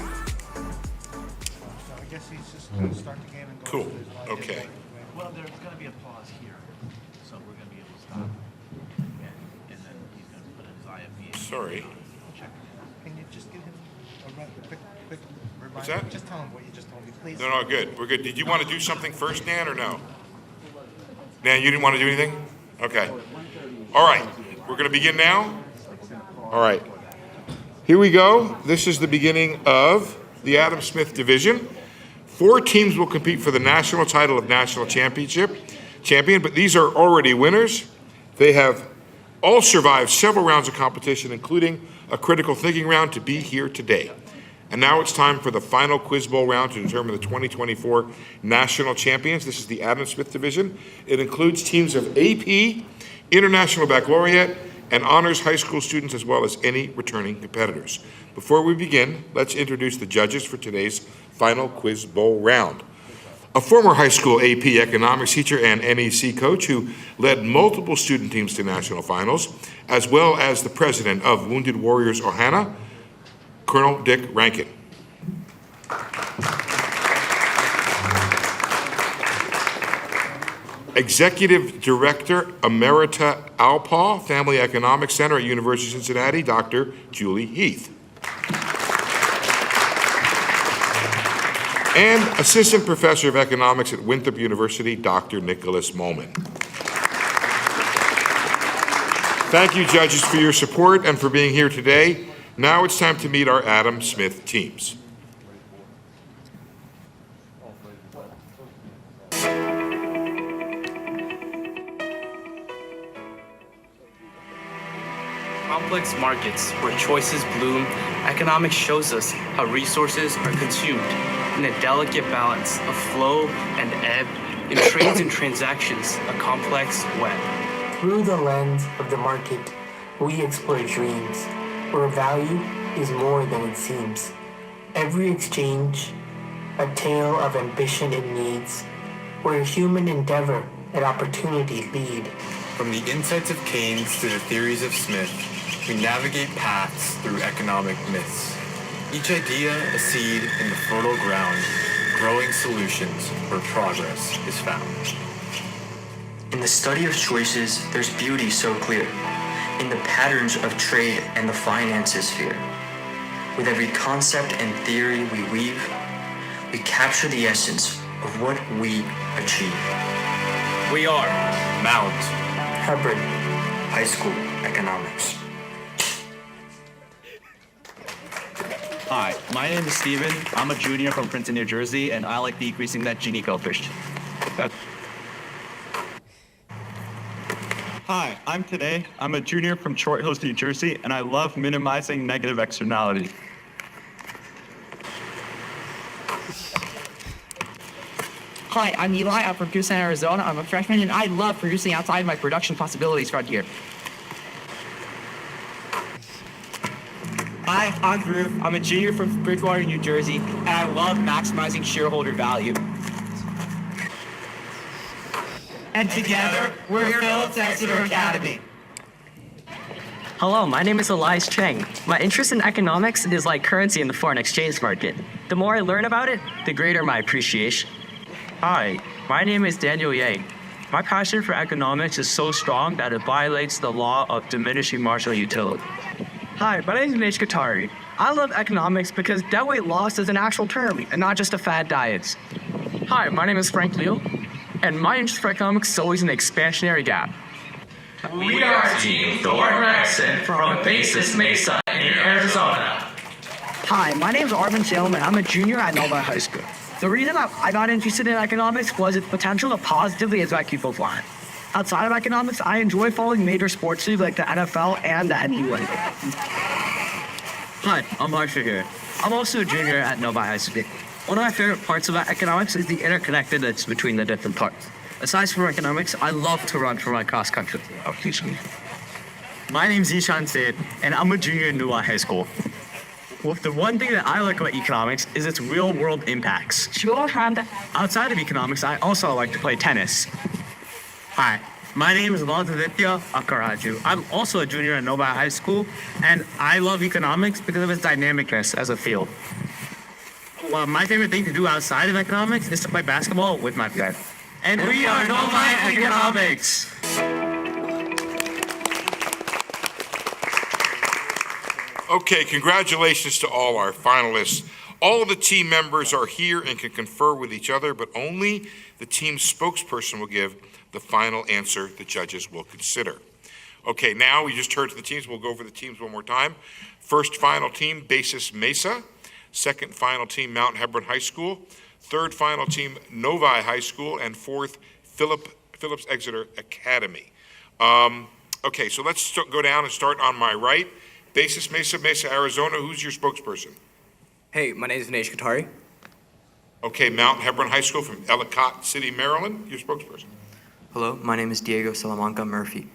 I guess he's just going to start the game and go. Cool, okay. Well, there's going to be a pause here, so we're going to be able to stop. And then he's going to put his IFB. Sorry. Check. Can you just give him a quick reminder? What's that? Just tell him what you just told me, please. No, good. We're good. Did you want to do something first, Nan, or no? Nan, you didn't want to do anything? Okay. All right. We're going to begin now? All right. Here we go. This is the beginning of the Adam Smith division. 4 teams will compete for the national title of national champion, but these are already winners. They have all survived several rounds of competition, including a critical thinking round to be here today. And now it's time for the final Quiz Bowl round to determine the 2024 national champions. This is the Adam Smith division. It includes teams of AP, International Baccalaureate, and honors high school students, as well as any returning competitors. Before we begin, let's introduce the judges for today's final Quiz Bowl round. A former high school AP economics teacher and NEC coach who led multiple student teams to national finals, as well as the president of Wounded Warriors Ohana, Colonel Dick Rankin. Executive Director Emerita Alpaw, Family Economics Center at University of Cincinnati, Dr. Julie Heath. And Assistant Professor of Economics at Winthrop University, Dr. Nicholas Moman. Thank you, judges, for your support and for being here today. Now it's time to meet our Adam Smith teams. Complex markets where choices bloom, economics shows us how resources are consumed in a delicate balance of flow and ebb in trades and transactions, a complex web. Through the lens of the market, we explore dreams, where value is more than it seems. Every exchange, a tale of ambition and needs, where human endeavor and opportunity lead. From the insights of Keynes to the theories of Smith, we navigate paths through economic myths. Each idea a seed in the fertile ground, growing solutions where progress is found. In the study of choices, there's beauty so clear, in the patterns of trade and the finances sphere. With every concept and theory we weave, we capture the essence of what we achieve. We are Mount Hebron High School Economics. Hi, my name is Steven. I'm a junior from Princeton, New Jersey, and I like decreasing that Gini coefficient. Hi, I'm Today. I'm a junior from Short Hills, New Jersey, and I love minimizing negative externality. Hi, I'm Eli. I'm from Tucson, Arizona. I'm a freshman, and I love producing outside my production possibilities right here. Hi, I'm Drew. I'm a junior from Bridgewater, New Jersey, and I love maximizing shareholder value. And together, we're Phillips Exeter Academy. Hello, my name is Elias Cheng. My interest in economics is like currency in the foreign exchange market. The more I learn about it, the greater my appreciation. Hi, my name is Daniel Yang. My passion for economics is so strong that it violates the law of diminishing marginal utility. Hi, my name is Mitch Katari. I love economics because deadweight loss is an actual term and not just a fad diet. Hi, my name is Frank Leal, and my interest for economics is always an expansionary gap. We are Team Thor Maxson from Basis Mesa in Arizona. Hi, my name is Arvin Salem, and I'm a junior at Novi High School. The reason I got interested in economics was its potential to positively affect people's lives. Outside of economics, I enjoy following major sports leagues like the NFL and the NBA. Hi, I'm Marsha here. I'm also a junior at Novi High School. One of my favorite parts about economics is the interconnectedness between the different parts. Aside from economics, I love to run for my cross country. My name's Ishan Said, and I'm a junior in Novi High School. Well, the one thing that I like about economics is its real-world impacts. Outside of economics, I also like to play tennis. Hi, My name is Laltaditya Akaraju. I'm also a junior at Novi High School, and I love economics because of its dynamicness as a field. Well, my favorite thing to do outside of economics is to play basketball with my friends. And we are Novi Economics! Okay, congratulations to all our finalists. All of the team members are here and can confer with each other, but only the team spokesperson will give the final answer the judges will consider. Okay, now we just heard the teams. We'll go over the teams one more time. First final team, Basis Mesa. Second final team, Mount Hebron High School. Third final team, Novi High School. And fourth, Phillips Exeter Academy. Okay, so let's go down and start on my right. Basis Mesa, Arizona. Who's your spokesperson? Hey, my name is Vinesh Katari. Okay, Mount Hebron High School from Ellicott City, Maryland. Your spokesperson. Hello, my name is Diego Salamanca Murphy.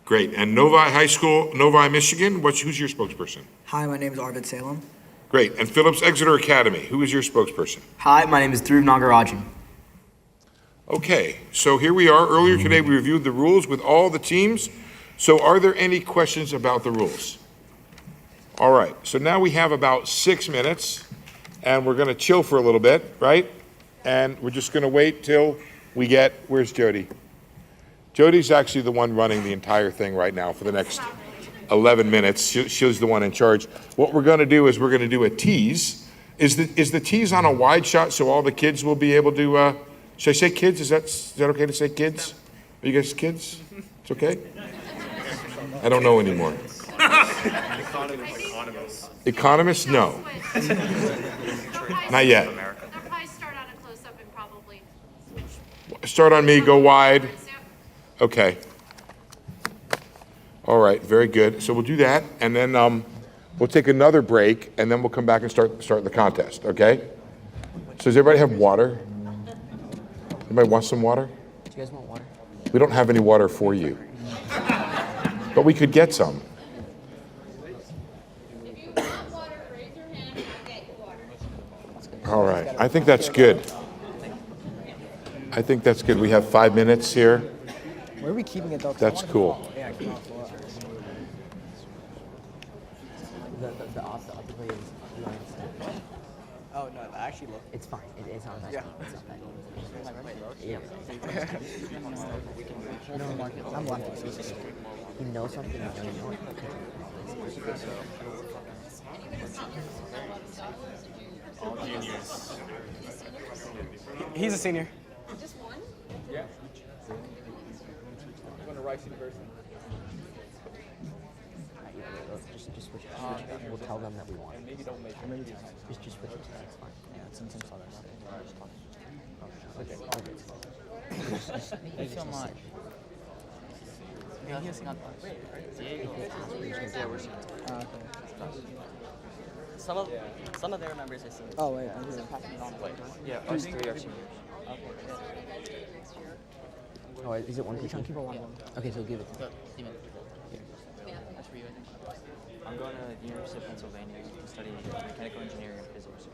Great. And Novi High School, Novi, Michigan. Who's your spokesperson? Hi, my name is Arvid Salem. Great. And Phillips Exeter Academy. Who is your spokesperson? Hi, my name is Dhruv Nagarajan. Okay, so here we are. Earlier today, we reviewed the rules with all the teams. So are there any questions about the rules? All right, so now we have about 6 minutes, and we're going to chill for a little bit, right? And we're just going to wait till we get, where's Jody? Jody's actually the one running the entire thing right now for the next 11 minutes. She's the one in charge. What we're going to do is we're going to do a tease. Is the tease on a wide shot so all the kids will be able to, should I say kids? Is that okay to say kids? Are you guys kids? It's okay? I don't know anymore. Economists? No. Not yet. They'll probably start on a close-up and probably Start on me, go wide. Okay. All right, very good. So we'll do that, and then we'll take another break, and then we'll come back and start the contest, okay? So does everybody have water? Anybody want some water? Do you guys want water? We don't have any water for you. But we could get some. All right, I think that's good. I think that's good. We have 5 minutes here. Where are we keeping it though? That's cool. Yeah, keep it on the floor. The upper plate is Oh no, I actually look. it's fine. It's not that. Yeah. It's not that. Yeah. No, I'm lucky. You know something, you know it. All juniors. He's a senior. just one. Yeah. Going to Rice University. Just switch it. We'll tell them that we want it. And maybe don't make it. Just switch it to that. It's fine. Yeah, it's in some southern. Okay. Thank you so much. Yeah, he's not Diego. Some of their members are seniors. Oh wait, Yeah, us three are seniors. Oh, is it one person? Keep it one. Okay, so give it. Here. That's for you. I'm going to the University of Pennsylvania to study mechanical engineering and physics.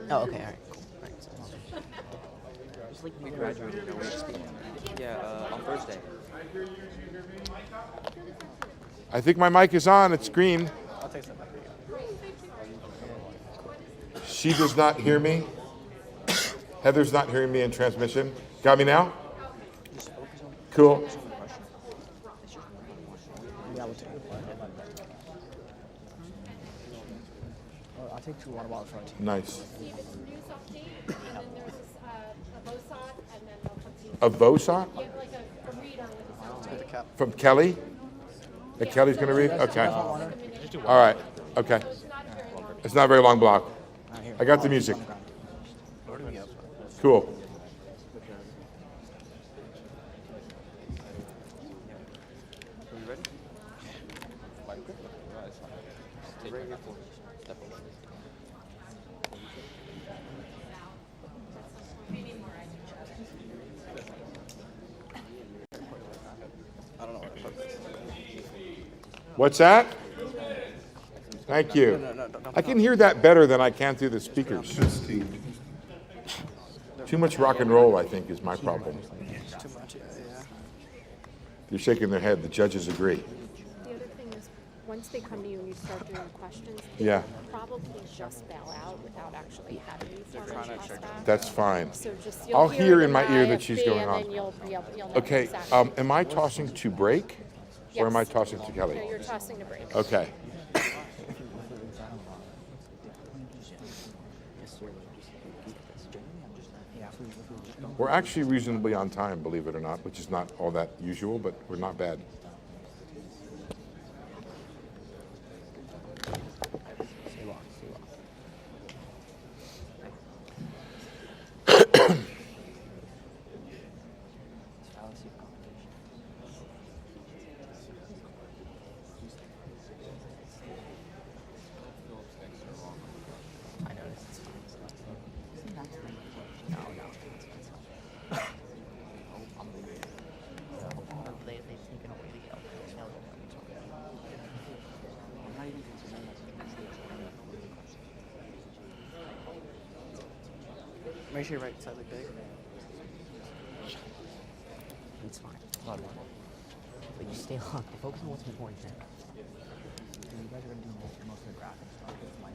Oh, okay, all right, cool. We graduated a week. Yeah, on Thursday. I think my mic is on. It's green. I'll take some back. She does not hear me. Heather's not hearing me in transmission. Got me now? Cool. Yeah, we'll take it. I'll take 2 water bottles for our team. Nice. News update, and then there's a VOSOT, and then they'll continue. A VOSOT? Yeah, like a read on the From Kelly? That Kelly's going to read? Okay. All right. Okay. It's not a very long block. I got the music. Cool. I don't know where to put this. What's that? Thank you. I can hear that better than I can through the speakers. Too much rock and roll, I think, is my problem. You're shaking their head. The judges agree. The other thing is, once they come to you and you start doing questions, Yeah. probably just bow out without actually having you form back. That's fine. So just I'll you'll hear in my the ear that she's IFB, going and on. then you'll know Okay, exactly. am I tossing to break, or am I Yes. tossing to Kelly? No, you're tossing to break. Okay. We're actually reasonably on time, believe it or not, which is not all that usual, but we're not bad. Make sure your right side look big. It's fine. A lot of work. But you stay on. Focus on what's important here. And you guys are going to do most of the graphic stuff. It's my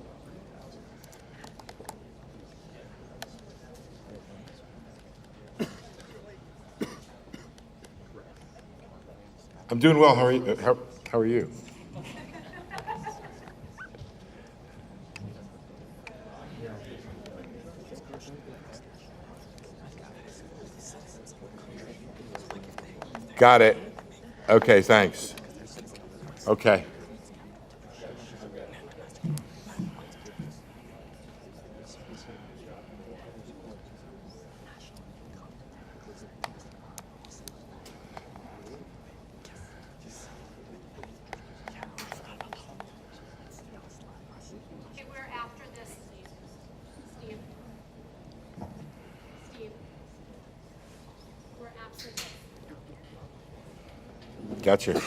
I'm doing well. How are you? How are you? Got it. Okay, thanks. Okay. Okay, we're after this, Steve. Steve. We're after this. Gotcha.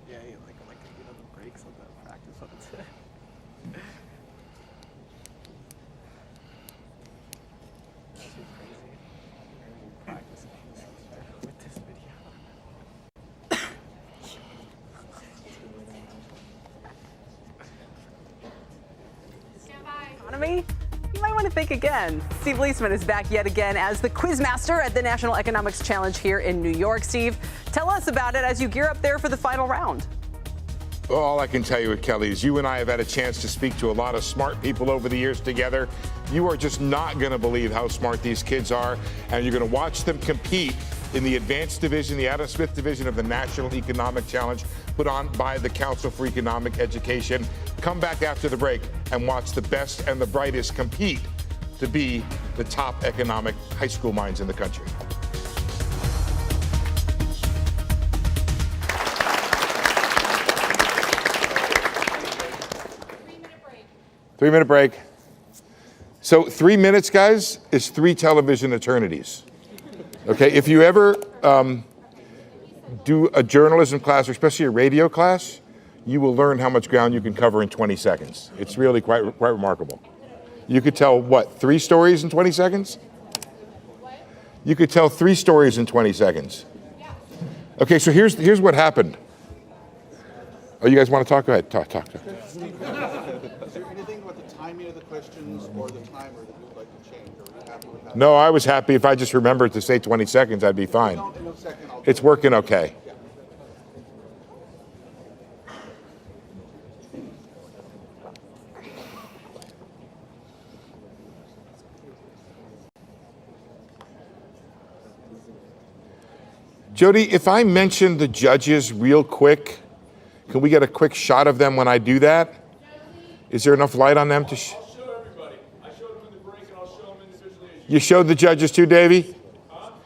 Yeah, like you know the breaks of the practice on it. That's too crazy. Practice with this video. Economy? You might want to think again. Steve Liesman is back yet again as the quizmaster at the National Economics Challenge here in New York. Steve, tell us about it as you gear up there for the final round. Well, all I can tell you, Kelly, is you and I have had a chance to speak to a lot of smart people over the years together. You are just not going to believe how smart these kids are, and you're going to watch them compete in the advanced division, the Adam Smith division of the National Economic Challenge put on by the Council for Economic Education. Come back after the break and watch the best and the brightest compete to be the top economic high school minds in the country. Three-minute break. So 3 minutes, guys, is 3 television eternities. Okay, if you ever do a journalism class, or especially a radio class, you will learn how much ground you can cover in 20 seconds. It's really quite remarkable. You could tell, what, 3 stories in 20 seconds? You could tell 3 stories in 20 seconds. Okay, so here's what happened. Oh, you guys want to talk? Go ahead. Talk. Is there anything about the timing of the questions or the timer that you'd like to change? Or are you happy with that? No, I was happy. If I just remembered to say 20 seconds, I'd be fine. It's working okay. Jody, if I mention the judges real quick, can we get a quick shot of them when I do that? Is there enough light on them to? I'll show everybody. I showed them in the break, and I'll show them individually. You showed the judges too, Davey?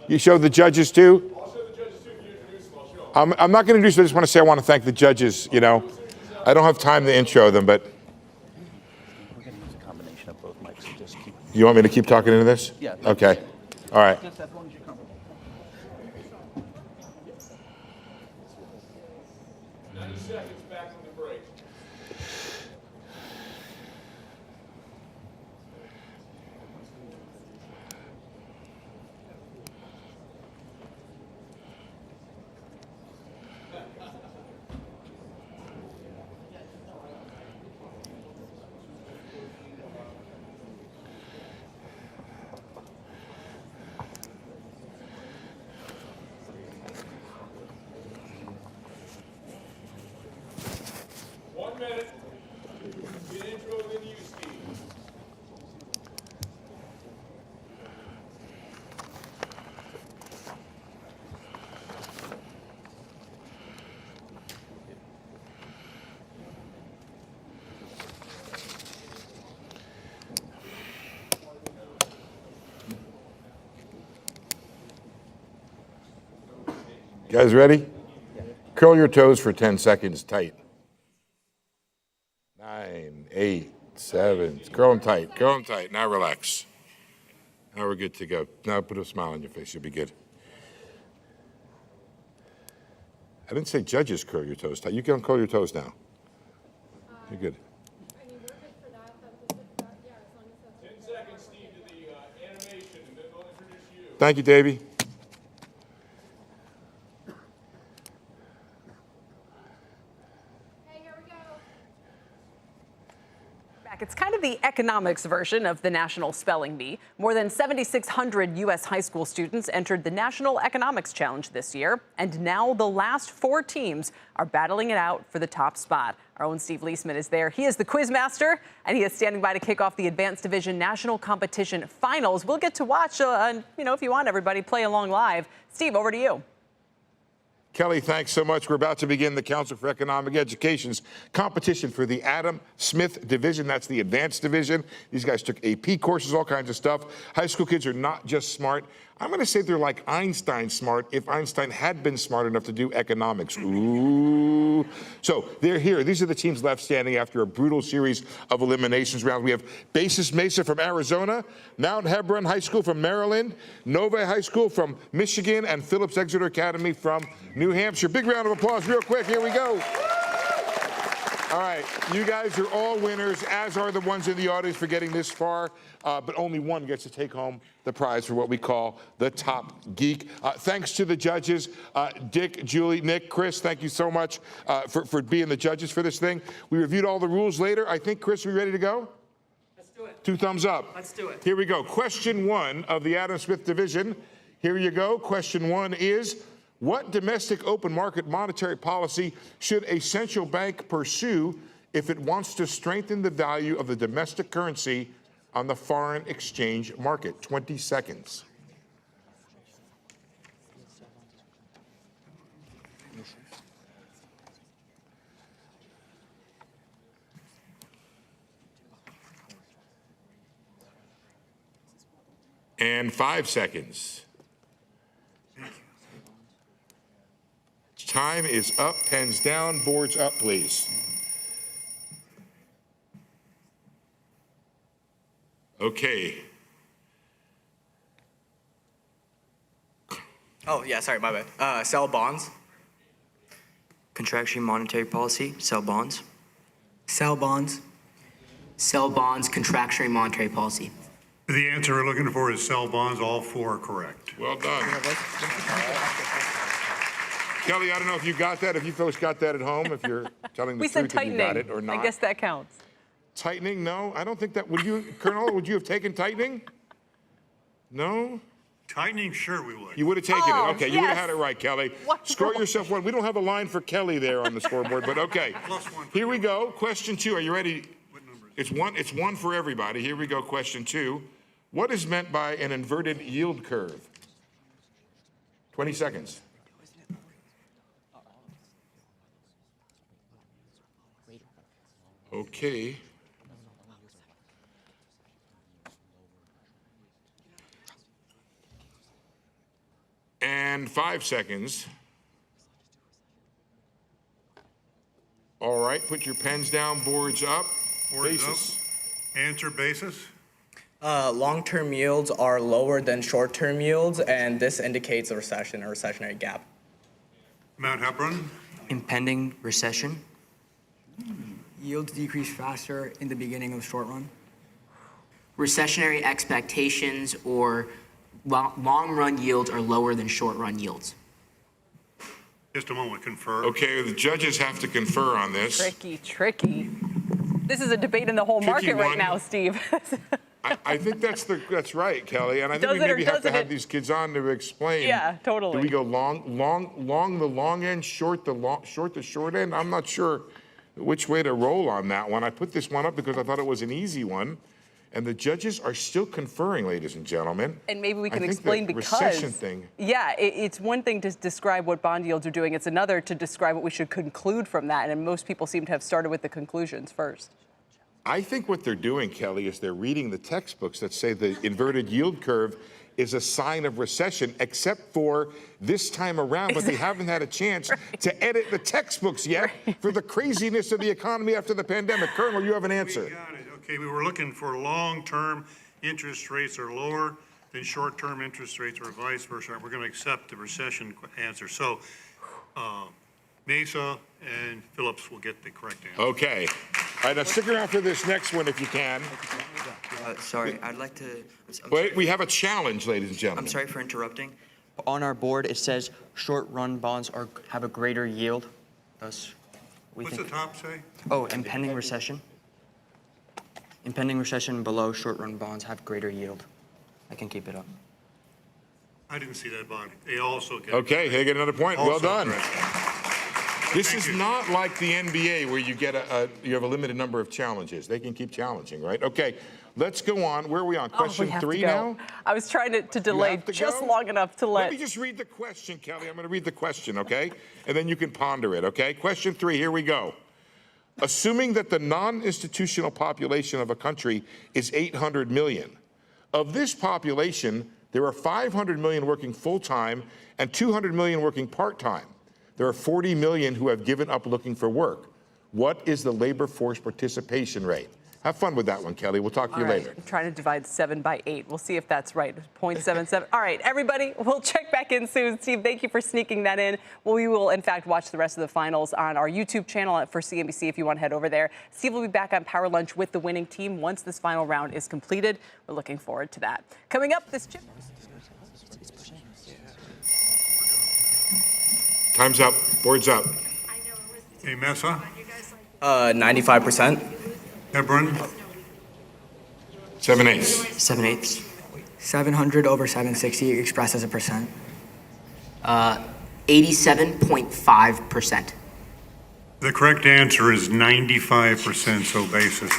You showed the judges too? I'll show the judges too if you introduce them. I'll show them. I'm not going to introduce them. I just want to say I want to thank the judges. You know, I don't have time to intro them, but. We're going to use a combination of both mics. So just keep. You want me to keep talking into this? Yeah. Okay. All right. Just as long as you're comfortable. 90 seconds back from the break. You guys ready? Curl your toes for 10 seconds tight. 9, 8, 7. Curl them tight. Curl them tight. Now relax. Now we're good to go. Now put a smile on your face. You'll be good. I didn't say judges curl your toes tight. You can curl your toes now. You're good. 10 seconds, Steve, to the animation, and then they'll introduce you. Thank you, Davey. It's kind of the economics version of the National Spelling Bee. More than 7,600 U.S. high school students entered the National Economics Challenge this year, and now the last 4 teams are battling it out for the top spot. Our own Steve Liesman is there. He is the quiz master, and he is standing by to kick off the Advanced Division National Competition Finals. We'll get to watch, if you want, everybody, play along live. Steve, over to you. Kelly, thanks so much. We're about to begin the Council for Economic Education's competition for the Adam Smith Division. That's the advanced division. These guys took AP courses, all kinds of stuff. High school kids are not just smart. I'm going to say they're like Einstein smart if Einstein had been smart enough to do economics. Ooh. So they're here. These are the teams left standing after a brutal series of eliminations rounds. We have Basis Mesa from Arizona, Mount Hebron High School from Maryland, Novi High School from Michigan, and Phillips Exeter Academy from New Hampshire. Big round of applause real quick. Here we go. All right, you guys are all winners, as are the ones in the audience for getting this far, but only one gets to take home the prize for what we call the Top Geek. Thanks to the judges, Dick, Julie, Nick, Chris, thank you so much for being the judges for this thing. We reviewed all the rules later. I think, Chris, are we ready to go? Let's do it. 2 thumbs up. Let's do it. Here we go. Question 1 of the Adam Smith Division. Here you go. Question 1 is, what domestic open market monetary policy should a central bank pursue if it wants to strengthen the value of the domestic currency on the foreign exchange market? 20 seconds. And 5 seconds. Time is up, pens down, boards up, please. Okay. Oh, yeah, sorry, my bad. Sell bonds. Contractionary monetary policy, sell bonds. Sell bonds. Sell bonds, contractionary monetary policy. The answer we're looking for is sell bonds. All 4 are correct. Well done. Kelly, I don't know if you got that, if you folks got that at home, if you're telling the We said truth, if you got tightening. it or not. I guess that counts. Tightening? No, I don't think that. Would you, Colonel, would you have taken tightening? No? Tightening, sure we would. You would have taken Oh, it. Okay, you would have yes. had it right, Kelly. Wonderful. Score yourself one. We don't have a line for Kelly there on the scoreboard, but okay. +1. Here we go. Question 2. Are you ready? It's one for everybody. Here we go. Question 2. What is meant by an inverted yield curve? 20 seconds. Okay. And 5 seconds. All right, put your pens down, boards up. Boards up. Basis. Answer basis. Long-term yields are lower than short-term yields, and this indicates a recession or recessionary gap. Mount Hebron. Impending recession. Yields decrease faster in the beginning of the short run. Recessionary expectations or long-run yields are lower than short-run yields. Just a moment, confer. Okay, the judges have to confer on this. Tricky. This is a debate in the whole Tricky market right one. now, Steve. I think that's right, Kelly, and I think Does we it or maybe have to doesn't have it? these kids on to explain. Yeah, totally. Do we go long the long end, short the short end? I'm not sure which way to roll on that one. I put this one up because I thought it was an easy one, and the judges are still conferring, ladies and gentlemen. And maybe we I can think explain the because. recession thing. Yeah, it's one thing to describe what bond yields are doing. It's another to describe what we should conclude from that. And most people seem to have started with the conclusions first. I think what they're doing, Kelly, is they're reading the textbooks that say the inverted yield curve is a sign of recession, except for this time around, but they haven't had a chance to edit the textbooks yet for the craziness of the economy after the pandemic. Colonel, you have an answer. We got it. Okay, we were looking for long-term interest rates are lower than short-term interest rates or vice versa. We're going to accept the recession answer. So Mesa and Phillips will get the correct answer. Okay. All right, now stick around for this next one if you can. Sorry, I'd like to. Wait, we have a challenge, ladies and gentlemen. I'm sorry for interrupting. On our board, it says short-run bonds have a greater yield. Thus, What's the top say? Oh, impending recession. Impending recession below short-run bonds have greater yield. I can keep it up. I didn't see that bond. They also get. Okay, they get another point. Well Also done. correct. This Thank is you. not like the NBA where you get you have a limited number of challenges. They can keep challenging, right? Okay, let's go on. Where are we on? Question we have 3 to go. now? I was trying to delay have to just go? long enough to Let me just read the question, Kelly. I'm going to read the question, okay? And then you can ponder it, okay? Question 3, here we go. Assuming that the non-institutional population of a country is 800 million, of this population, there are 500 million working full-time and 200 million working part-time. There are 40 million who have given up looking for work. What is the labor force participation rate? Have fun with that one, Kelly. We'll talk to you All right, later. I'm trying to divide 7 by 8. We'll see if that's right. 0.77. All right, everybody, we'll check back in soon. Steve, thank you for sneaking that in. Well, we will, in fact, watch the rest of the finals on our YouTube channel for CNBC if you want to head over there. Steve will be back on Power Lunch with the winning team once this final round is completed. We're looking forward to that. Coming up, this chip. Time's up. Board's up. Hey, Mesa. 95%. Hebron. 7/8. 7/8. 700 over 760 expressed as a percent. 87.5%. The correct answer is 95%, so basis.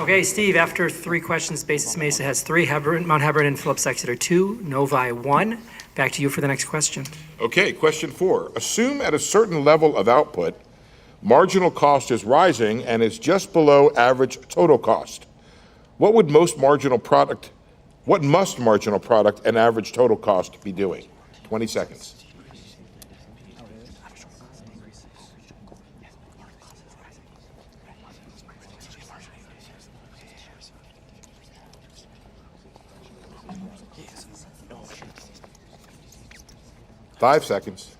Okay, Steve, after 3 questions, Basis Mesa has 3, Mount Hebron and Phillips Exeter 2, Novi 1. Back to you for the next question. Okay, question 4. Assume at a certain level of output, marginal cost is rising and is just below average total cost. What must marginal product and average total cost be doing? 20 seconds. Five seconds.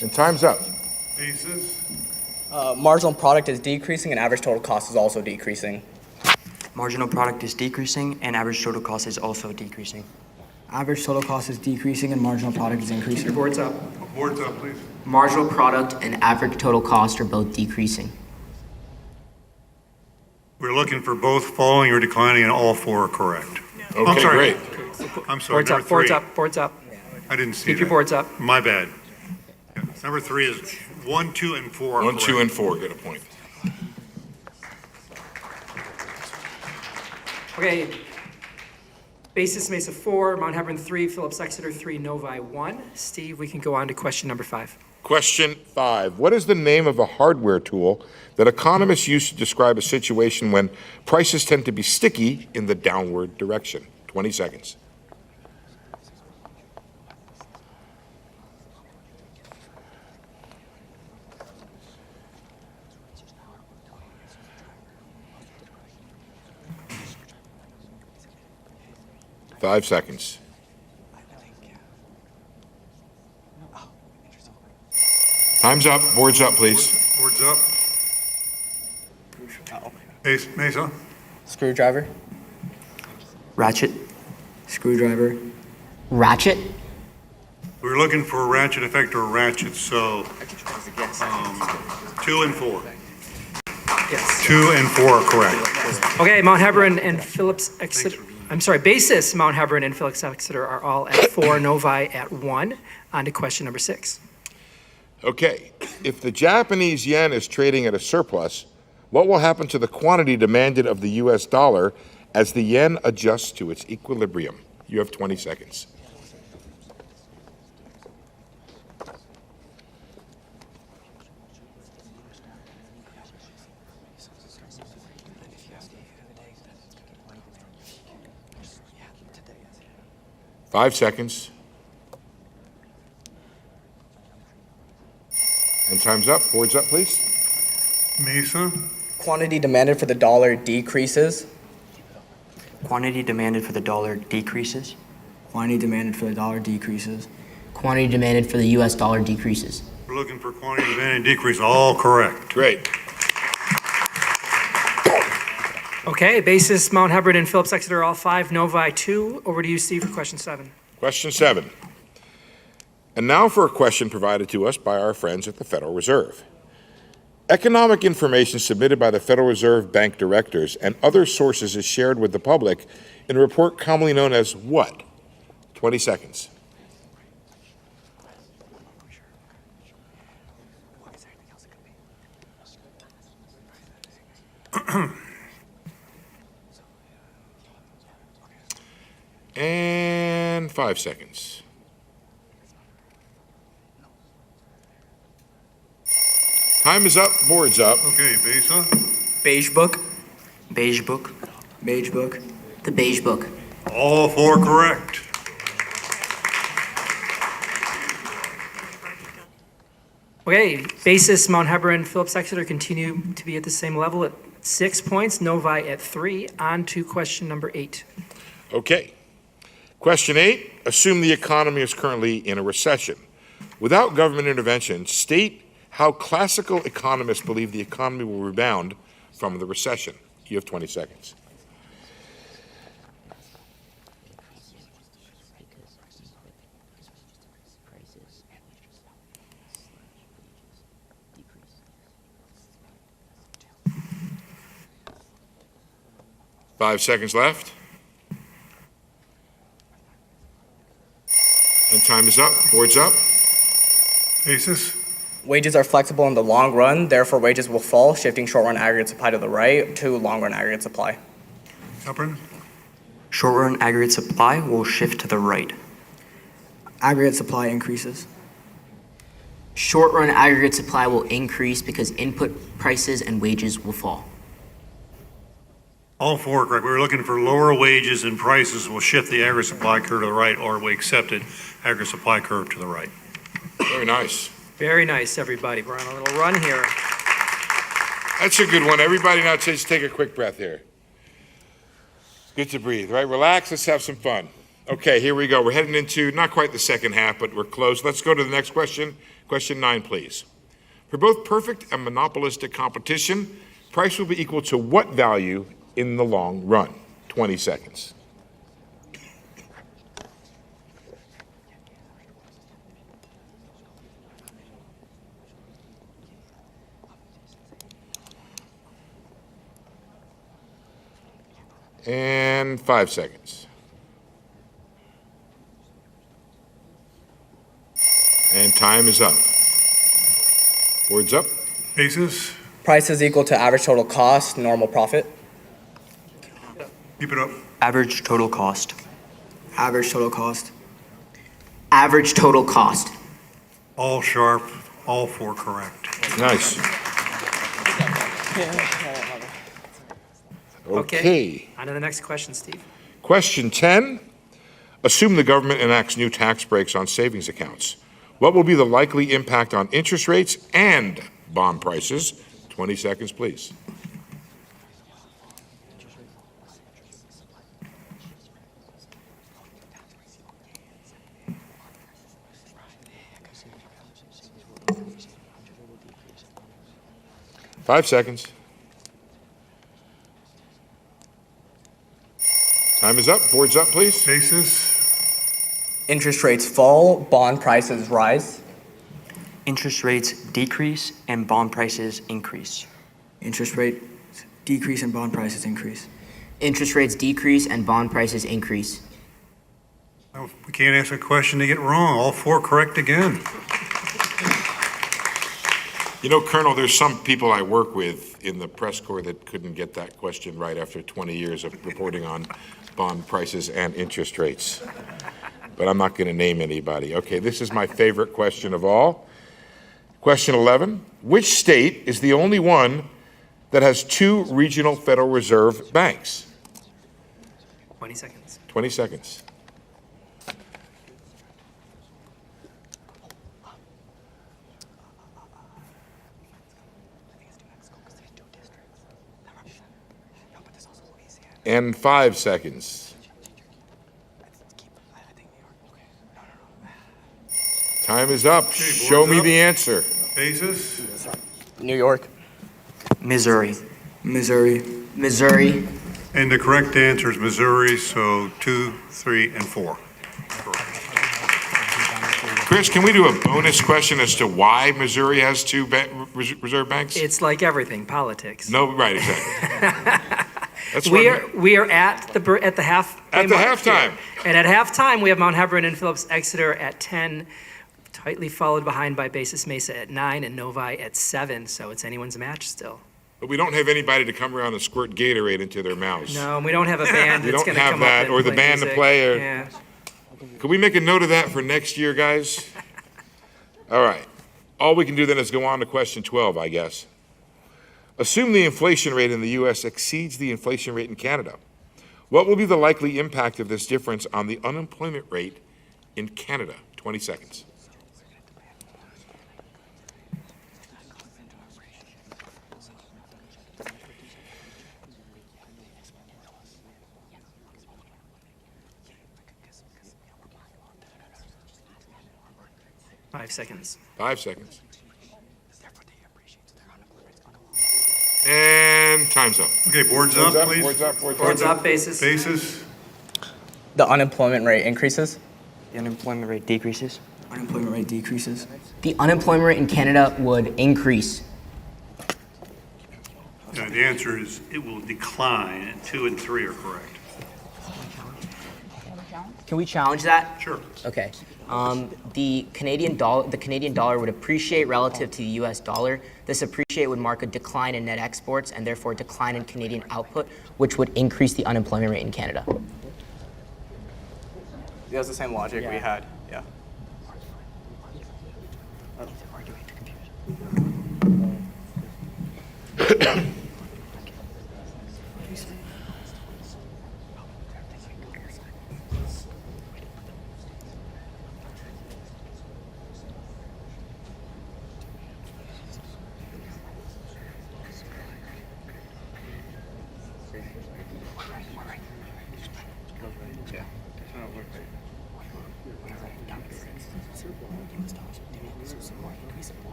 And time's up. Basis. Marginal product is decreasing and average total cost is also decreasing. Marginal product is decreasing and average total cost is also decreasing. Average total cost is decreasing and marginal product is increasing. Your board's up. Board's up, please. Marginal product and average total cost are both decreasing. We're looking for both falling or declining, and all four are correct. Okay, I'm sorry. great. I'm sorry. Board's up, board's up, board's up. I didn't see Keep that. your boards up. My bad. Yeah. Number 3 is 1, 2, and 4. 1, 2, and 4. Good point. Okay. Basis Mesa 4, Mount Hebron 3, Phillips Exeter 3, Novi 1. Steve, we can go on to question number 5. Question 5. What is the name of a hardware tool that economists use to describe a situation when prices tend to be sticky in the downward direction? 20 seconds. Five seconds. Time's up. Board's up, please. Board's up. Mesa. Screwdriver. Ratchet. Screwdriver. Ratchet? We're looking for a ratchet effect or a ratchet, so 2 and 4. Yes. 2 and 4 are correct. Okay, Mount Hebron and Phillips Exeter. I'm sorry, Basis, Mount Hebron and Phillips Exeter are all at 4, Novi at 1. On to question number 6. Okay. If the Japanese yen is trading at a surplus, what will happen to the quantity demanded of the U.S. dollar as the yen adjusts to its equilibrium? You have 20 seconds. Five seconds. And time's up. Board's up, please. Mesa. Quantity demanded for the dollar decreases. Quantity demanded for the dollar decreases. Quantity demanded for the dollar decreases. Quantity demanded for the U.S. dollar decreases. We're looking for quantity demanded and decrease. All correct. Great. Okay, Basis, Mount Hebron and Phillips Exeter are all 5, Novi 2. Over to you, Steve, for question 7. Question 7. And now for a question provided to us by our friends at the Federal Reserve. Economic information submitted by the Federal Reserve Bank directors and other sources is shared with the public in a report commonly known as what? 20 seconds. And 5 seconds. Time is up. Board's up. Okay, Besa. Beige book. Beige book. Beige book. The Beige Book. All 4 correct. Okay, Basis, Mount Hebron, Phillips Exeter continue to be at the same level at 6 points, Novi at 3. On to question number 8. Okay. Question 8. Assume the economy is currently in a recession. Without government intervention, state how classical economists believe the economy will rebound from the recession. You have 20 seconds. Five seconds left. And time is up. Board's up. Basis. Wages are flexible in the long run, therefore wages will fall, shifting short-run aggregate supply to the right to long-run aggregate supply. Upper. Short-run aggregate supply will shift to the right. Aggregate supply increases. Short-run aggregate supply will increase because input prices and wages will fall. All 4 correct. We were looking for lower wages and prices will shift the aggregate supply curve to the right, or we accepted aggregate supply curve to the right. Very nice. Very nice, everybody. We're on a little run here. That's a good one. Everybody now just take a quick breath here. Good to breathe, right? Relax. Let's have some fun. Okay, here we go. We're heading into not quite the second half, but we're close. Let's go to the next question. Question 9, please. For both perfect and monopolistic competition, price will be equal to what value in the long run? 20 seconds. And 5 seconds. And time is up. Board's up. Basis. Price is equal to average total cost, normal profit. Keep it up. Average total cost. Average total cost. Average total cost. All sharp, all four correct. Nice. Okay. On to the next question, Steve. Question 10. Assume the government enacts new tax breaks on savings accounts. What will be the likely impact on interest rates and bond prices? 20 seconds, please. Five seconds. Time is up. Board's up, please. Basis. Interest rates fall, bond prices rise. Interest rates decrease and bond prices increase. Interest rate decrease and bond prices increase. Interest rates decrease and bond prices increase. Oh, we can't ask a question to get wrong. All four correct again. You know, Colonel, there's some people I work with in the press corps that couldn't get that question right after 20 years of reporting on bond prices and interest rates. But I'm not going to name anybody. Okay, this is my favorite question of all. Question 11. Which state is the only one that has two regional Federal Reserve banks? 20 seconds. 20 seconds. And 5 seconds. Time is up. Show me the answer. Basis. New York. Missouri. Missouri. Missouri. And the correct answer is Missouri, so 2, 3, and 4. Chris, can we do a bonus question as to why Missouri has two reserve banks? It's like everything, politics. No, right, exactly. That's we are at the halftime. And at halftime, we have Mount Hebron and Phillips Exeter at 10, tightly followed behind by Basis Mesa at 9 and Novi at 7. So it's anyone's match still. But we don't have anybody to come around and squirt Gatorade into their mouths. No, and we don't have a band that's going to come up. We don't have that, or the band music. to play. Or, yeah. Can we make a note of that for next year, guys? All right. All we can do then is go on to question 12, I guess. Assume the inflation rate in the U.S. exceeds the inflation rate in Canada. What will be the likely impact of this difference on the unemployment rate in Canada? 20 seconds. Five seconds. 5 seconds. And time's up. Okay, board's up, please. Board's up, Basis. Basis. The unemployment rate increases. The unemployment rate decreases. Unemployment rate decreases. The unemployment rate in Canada would increase. Yeah, the answer is it will decline, and 2 and 3 are correct. Can we challenge that? Sure. Okay. The Canadian dollar would appreciate relative to the U.S. dollar. This appreciate would mark a decline in net exports and therefore a decline in Canadian output, which would increase the unemployment rate in Canada. That's the same logic we had. Yeah.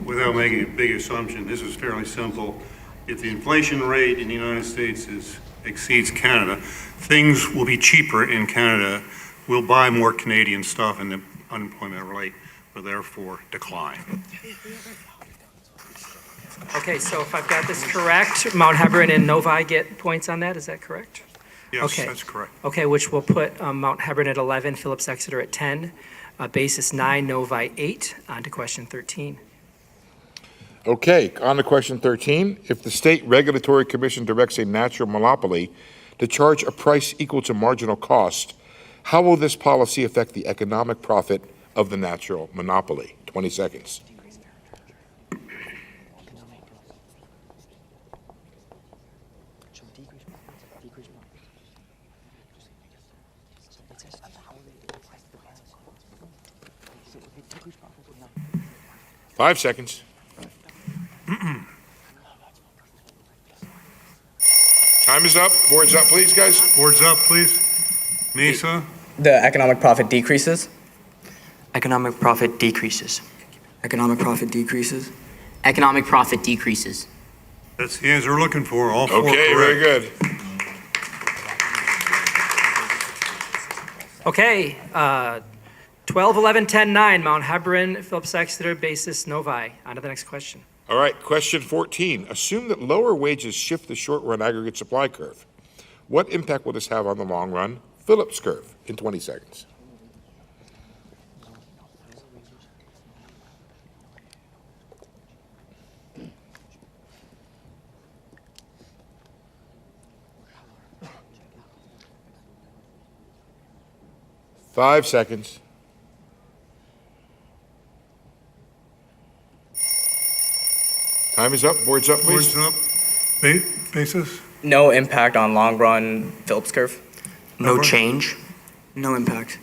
without making a big assumption, this is fairly simple. If the inflation rate in the United States exceeds Canada, things will be cheaper in Canada. We'll buy more Canadian stuff, and the unemployment rate will therefore decline. Okay, so if I've got this correct, Mount Hebron and Novi get points on that, is that correct? Yes, Okay. that's correct. Okay, which will put Mount Hebron at 11, Phillips Exeter at 10, Basis 9, Novi 8. On to question 13. Okay, on to question 13. If the State Regulatory Commission directs a natural monopoly to charge a price equal to marginal cost, how will this policy affect the economic profit of the natural monopoly? 20 seconds. Five seconds. Time is up. Board's up, please, guys. Board's up, please. Mesa? The economic profit decreases. Economic profit decreases. Economic profit decreases. Economic profit decreases. That's the answer we're looking for. All four Okay, correct. very good. Okay, 12, 11, 10, 9, Mount Hebron, Phillips Exeter, Basis, Novi. On to the next question. All right, question 14. Assume that lower wages shift the short-run aggregate supply curve. What impact will this have on the long-run Phillips curve? In 20 seconds. Five seconds. Time is up. Board's up, please. Board's up. Basis? No impact on long run Phillips curve. No change. No impact.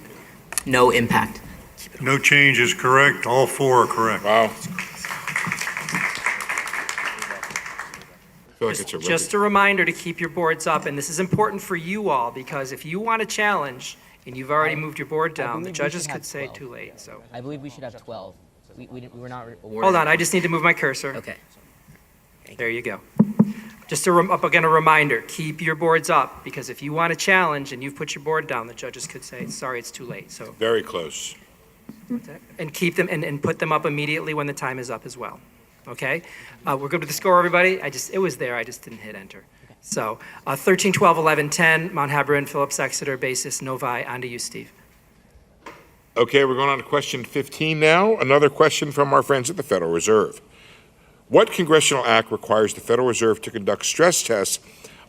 No impact. No change is correct. All four are correct. Wow. I feel like it's a Just a reminder to keep your boards up, and this is important for you all, because if you want to challenge and you've already moved your board down, the believe we judges should have could say 12. too late, so. I believe we should have 12. We were not awarded. Hold on, I just need to move my cursor. Okay. There you go. Just again, a reminder, keep your boards up, because if you want to challenge and you've put your board down, the judges could say, sorry, it's too late, so. Very close. And keep them, and put them up immediately when the time is up as well, okay? We're good with the score, everybody? It was there, I just didn't hit enter. So, 13, 12, 11, 10, Mount Hebron, Phillips Exeter, Basis, Novi. On to you, Steve. Okay, we're going on to question 15 now. Another question from our friends at the Federal Reserve. What congressional act requires the Federal Reserve to conduct stress tests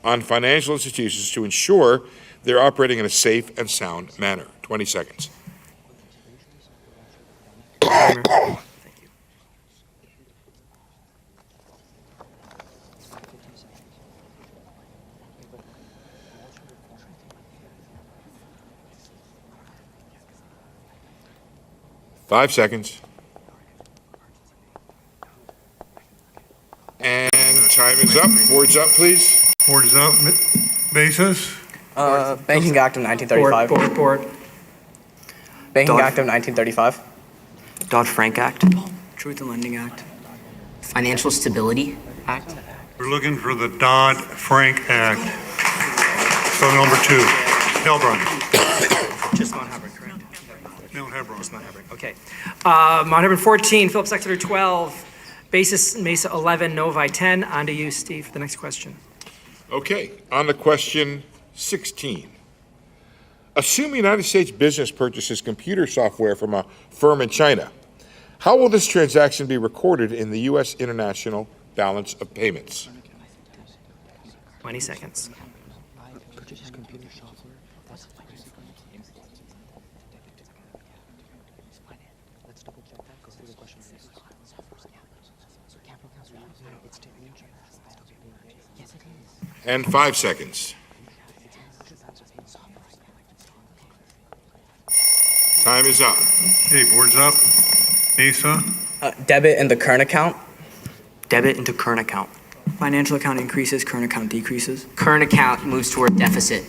on financial institutions to ensure they're operating in a safe and sound manner? 20 seconds. Thank you. 5 seconds. And time is up. Board's up, please. Board is up. Basis? Banking Act of 1935. Board. Banking Act of 1935. Dodd-Frank Act. Truth in Lending Act. Financial Stability Act. We're looking for the Dodd-Frank Act. So number 2, Helbron. Just Mount Hebron, correct? Mount Hebron. Just Mount Hebron, okay. Mount Hebron 14, Phillips Exeter 12, Basis Mesa 11, Novi 10. On to you, Steve, for the next question. Okay, on to question 16. Assume the United States business purchases computer software from a firm in China. How will this transaction be recorded in the U.S. International Balance of Payments? 20 seconds. And 5 seconds. Time is up. Okay, board's up. Mesa? Debit in the current account. Debit into current account. Financial account increases, current account decreases. Current account moves toward deficit.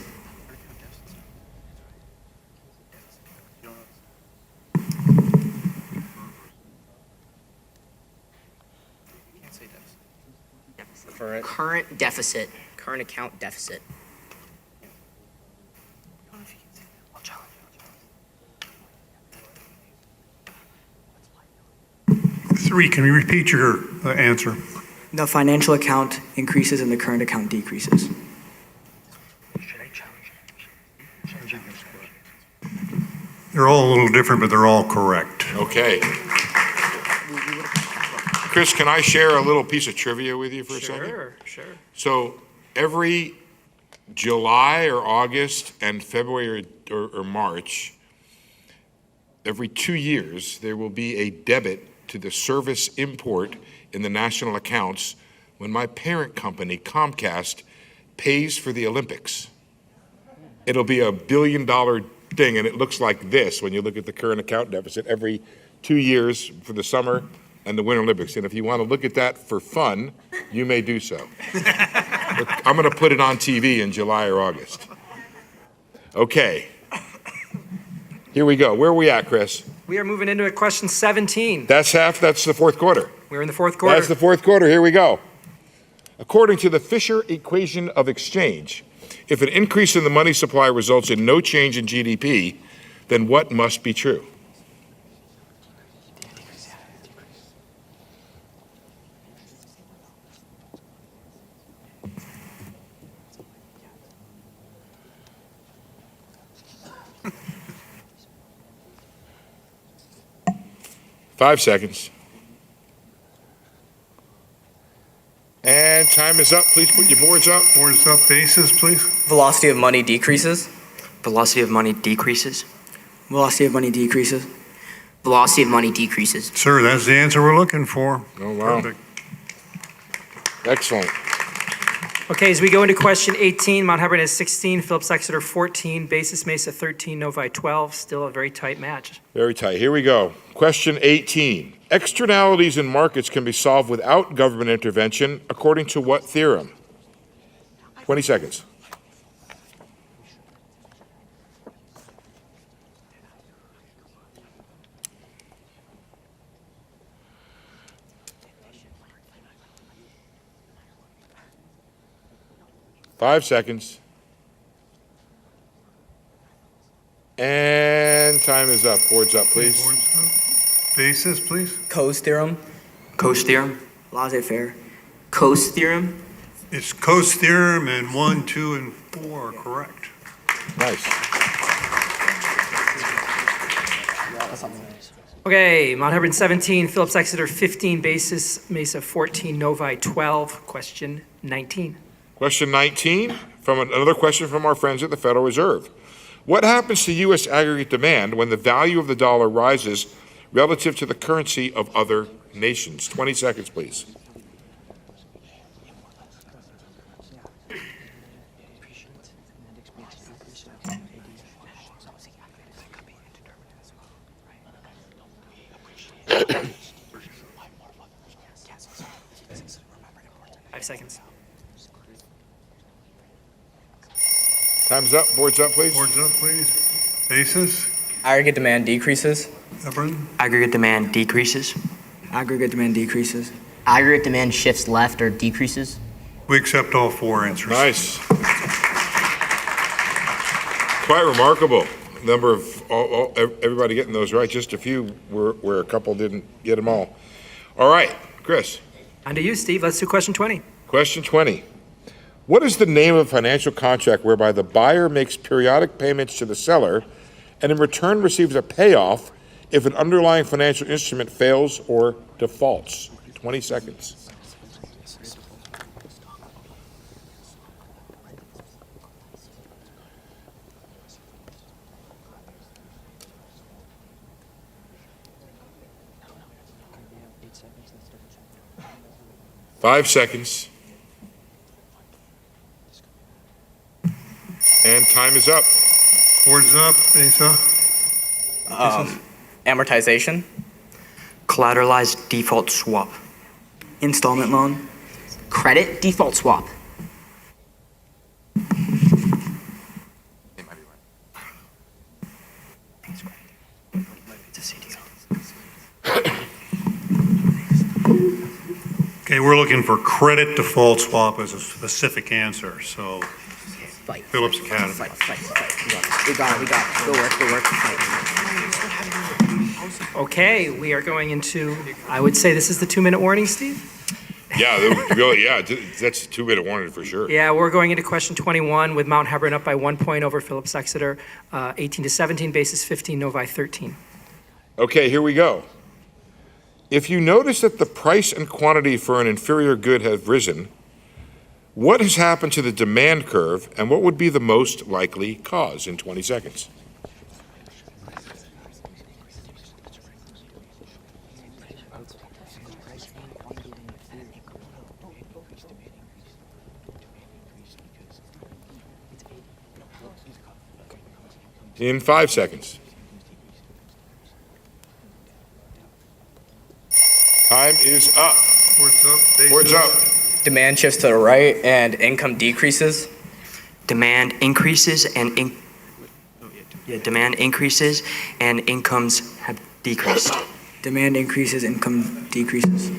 Current deficit. Current account deficit. Three, can you repeat your answer? The financial account increases and the current account decreases. They're all a little different, but they're all correct. Okay. Chris, can I share a little piece of trivia with you for a second? Sure. So every July or August and February or March, every 2 years, there will be a debit to the service import in the national accounts when my parent company, Comcast, pays for the Olympics. It'll be $1 billion thing, and it looks like this when you look at the current account deficit every 2 years for the summer and the Winter Olympics. And if you want to look at that for fun, you may do so. But I'm going to put it on TV in July or August. Okay. Here we go. Where are we at, Chris? We are moving into question 17. That's the fourth quarter. We're in the fourth quarter. That's the fourth quarter. Here we go. According to the Fisher equation of exchange, if an increase in the money supply results in no change in GDP, then what must be true? Five seconds. And time is up. Please put your boards up. Boards up. Basis, please. Velocity of money decreases. Velocity of money decreases. Velocity of money decreases. Velocity of money decreases. Sir, that's the answer we're looking for. Oh, wow. Perfect. Excellent. Okay, as we go into question 18, Mount Hebron has 16, Phillips Exeter 14, Basis Mesa 13, Novi 12. Still a very tight match. Very tight. Here we go. Question 18. Externalities in markets can be solved without government intervention, according to what theorem? 20 seconds. Five seconds. And time is up. Boards up, please. Boards up. Basis, please. Coase theorem. Coase theorem. Laissez-faire. Coase theorem. It's Coase theorem, and 1, 2, and 4 are correct. Nice. Okay, Mount Hebron 17, Phillips Exeter 15, Basis Mesa 14, Novi 12. Question 19. Question 19, from another question from our friends at the Federal Reserve. What happens to U.S. aggregate demand when the value of the dollar rises relative to the currency of other nations? 20 seconds, please. Five seconds. Time's up. Boards up, please. Boards up, please. Basis. Aggregate demand decreases. Hebron. Aggregate demand decreases. Aggregate demand decreases. Aggregate demand shifts left or decreases. We accept all 4 answers. Nice. Quite remarkable. Number of everybody getting those right. Just a few where a couple didn't get them all. All right, Chris. On to you, Steve. Let's do question 20. Question 20. What is the name of a financial contract whereby the buyer makes periodic payments to the seller and in return receives a payoff if an underlying financial instrument fails or defaults? 20 seconds. Five seconds. And time is up. Boards up, Asa. Amortization. Collateralized default swap. Installment loan. Credit default swap. Okay, we're looking for credit default swap as a specific answer, so Phillips Academy. We got it. Good work. Okay, we are going into, I would say this is the 2-minute warning, Steve? Yeah, that's a 2-minute warning for sure. Yeah, we're going into question 21 with Mount Hebron up by 1 point over Phillips Exeter, 18-17, basis 15, Novi 13. Okay, here we go. If you notice that the price and quantity for an inferior good have risen, what has happened to the demand curve and what would be the most likely cause in 20 seconds? In 5 seconds. Time is up. Board's up. Demand shifts to the right and income decreases. Demand increases and incomes have decreased. Demand increases, income decreases.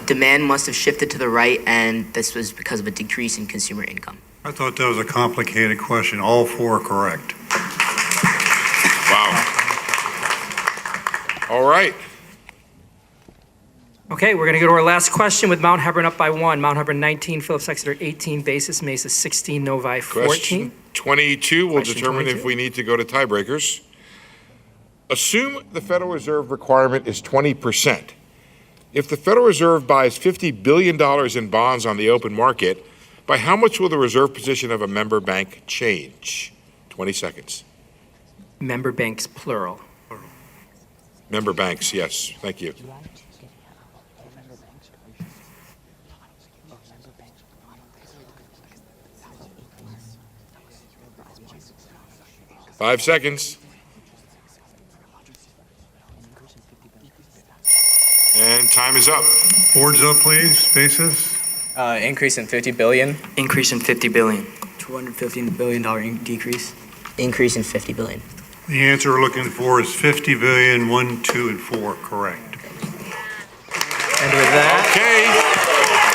Demand must have shifted to the right, and this was because of a decrease in consumer income. I thought that was a complicated question. All 4 correct. Wow. All right. Okay, we're going to go to our last question with Mount Hebron up by 1. Mount Hebron 19, Phillips Exeter 18, basis Mesa 16, Novi 14. Question 22 will Question determine 22. if we need to go to tiebreakers. Assume the Federal Reserve requirement is 20%. If the Federal Reserve buys $50 billion in bonds on the open market, by how much will the reserve position of a member bank change? 20 seconds. Member banks, plural. Member banks, yes. Thank you. Five seconds. And time is up. Board's up, please. Basis. Increase in 50 billion. Increase in 50 billion. $215 billion decrease. Increase in 50 billion. The answer we're looking for is 50 billion, 1, 2, and 4 correct. And with that,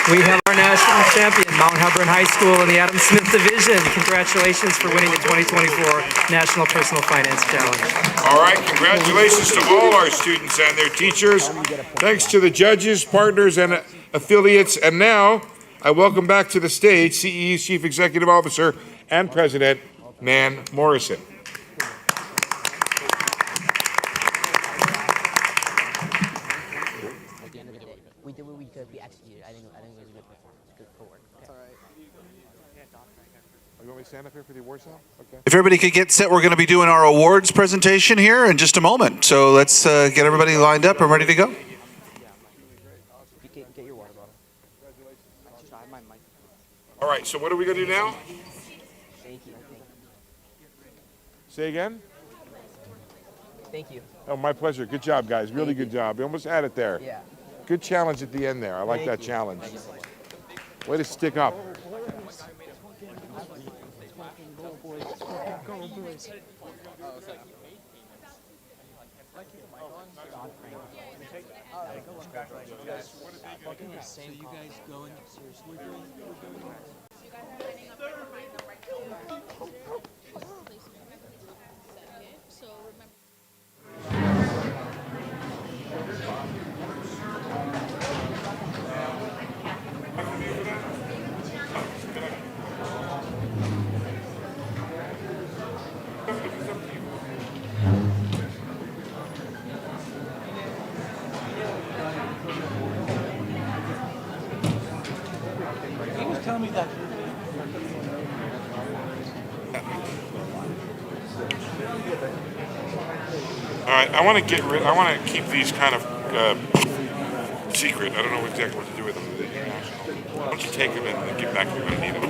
we have our national champion, Mount Hebron High School in the Adam Smith Division. Congratulations for winning the 2024 National Personal Finance Challenge. All right, congratulations to all our students and their teachers. Thanks to the judges, partners, and affiliates. And now, I welcome back to the stage CEE's Chief Executive Officer and President, Nan Morrison. We did what we could. We executed. I think it was good work. Okay. All right. You want me to stand up here for the award cell? Okay. If everybody could get set, we're going to be doing our awards presentation here in just a moment. So let's get everybody lined up and ready to go. Get your water bottle. All right, so what are we going to do now? Thank you. Say again? Thank you. Oh, my pleasure. Good job, guys. Really good job. You almost had it there. Yeah. Good challenge at the end there. I like that challenge. Way to stick up. So you guys going seriously? He was telling me that. All right, I want to keep these kind of secret. I don't know exactly what to do with them. Why don't you take them and give back if you're going to need them?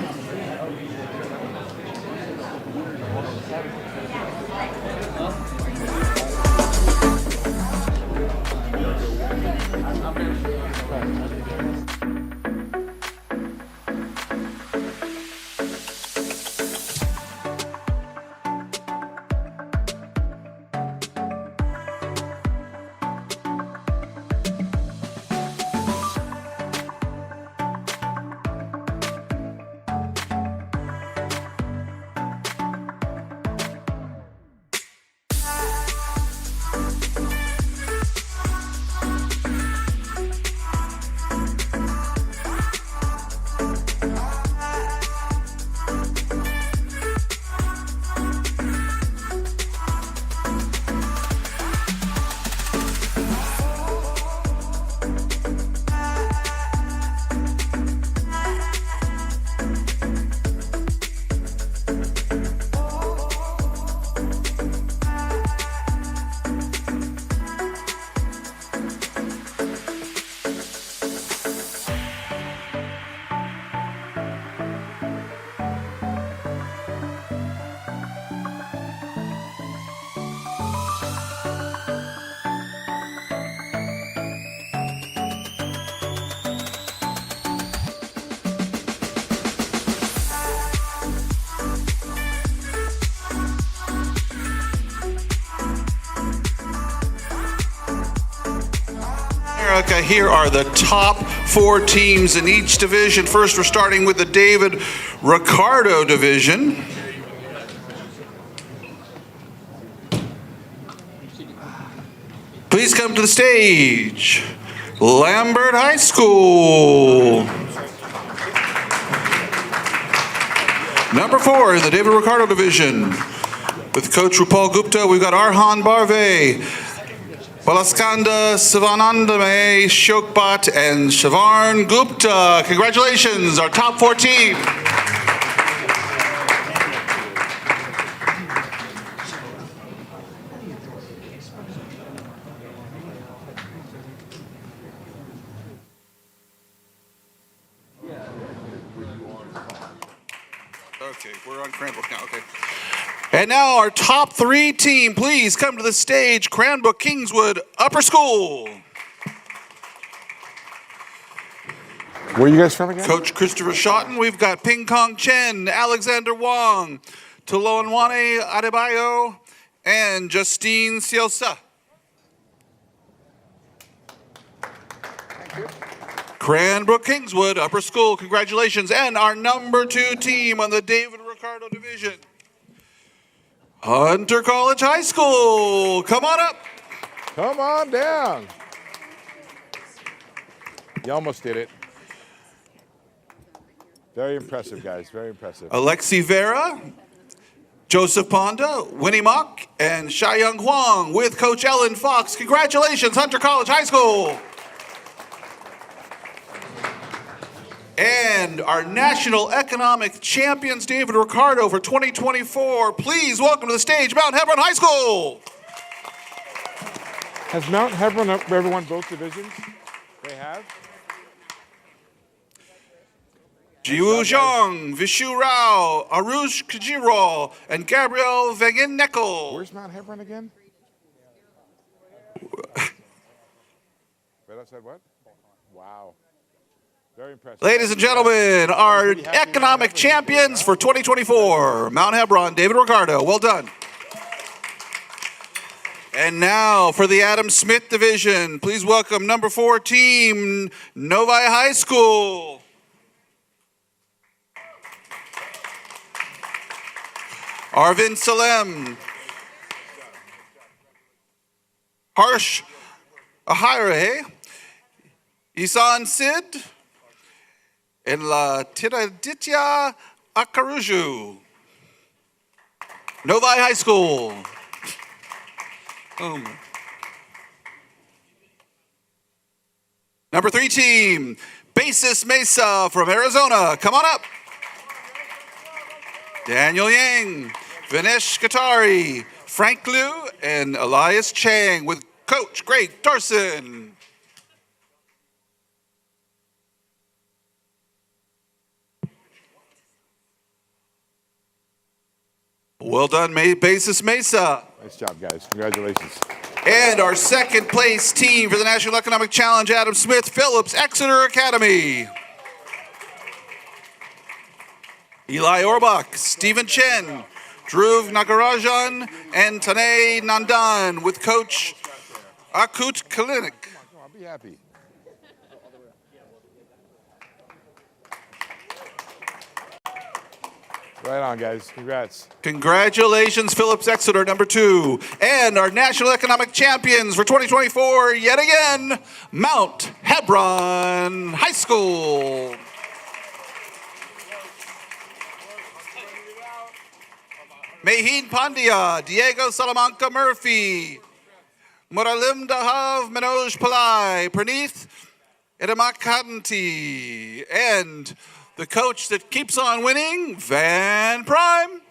America. Here are the top 4 teams in each division. First, we're starting with the David Ricardo division. Please come to the stage. Lambert High School. Number 4 in the David Ricardo division. With Coach Rupal Gupta, we've got Arhan Barve, Balaskanda Sivanandame Shokbat, and Shavarn Gupta. Congratulations, our top 4 team. Okay, we're on Cranbrook now, okay. And now our top 3 team, please come to the stage. Cranbrook Kingswood Upper School. Where are you guys from again? Coach Christopher Shotton, we've got Ping Kong Chen, Alexander Wong, Toloanwane Adebayo, and Justine Siosa. Cranbrook Kingswood Upper School, congratulations. And our number 2 team on the David Ricardo division, Hunter College High School. Come on up. Come on down. You almost did it. Very impressive, guys. Very impressive. Alexi Vera, Joseph Ponda, Winnie Mock, and Shayung Huang with Coach Ellen Fox. Congratulations, Hunter College High School. And our national economic champions, David Ricardo, for 2024. Please welcome to the stage, Mount Hebron High School. Has Mount Hebron ever won both divisions? They have? Jiwoo Zhang, Vishu Rao, Arush Kajiro, and Gabrielle Vegan-Neckel. Where's Mount Hebron again? Right outside what? Wow. Very impressive. Ladies and gentlemen, our economic champions for 2024, Mount Hebron, David Ricardo. Well done. And now for the Adam Smith division, please welcome number 4 team, Novi High School. Arvind Salem, Harsh Ahire, Isan Sid, and La Tiraditya Akaruju. Novi High School. Number 3 team, Basis Mesa from Arizona. Come on up. Daniel Yang, Vinesh Katari, Frank Liu, and Elias Chang with Coach Greg Darson. Well done, Basis Mesa. Nice job, guys. Congratulations. And our second place team for the National Economic Challenge, Adam Smith, Phillips Exeter Academy. Eli Orbach, Stephen Chen, Dhruv Nagarajan, and Tanay Nandan with Coach Akut Klinik. I'll be happy. Right on, guys. Congrats. Congratulations, Phillips Exeter, number 2. And our national economic champions for 2024, yet again, Mount Hebron High School. Maheen Pandya, Diego Salamanca Murphy, Muralim Dahav Manoj Pillai, Praneeth Edamakanti, and the coach that keeps on winning, Van Prime.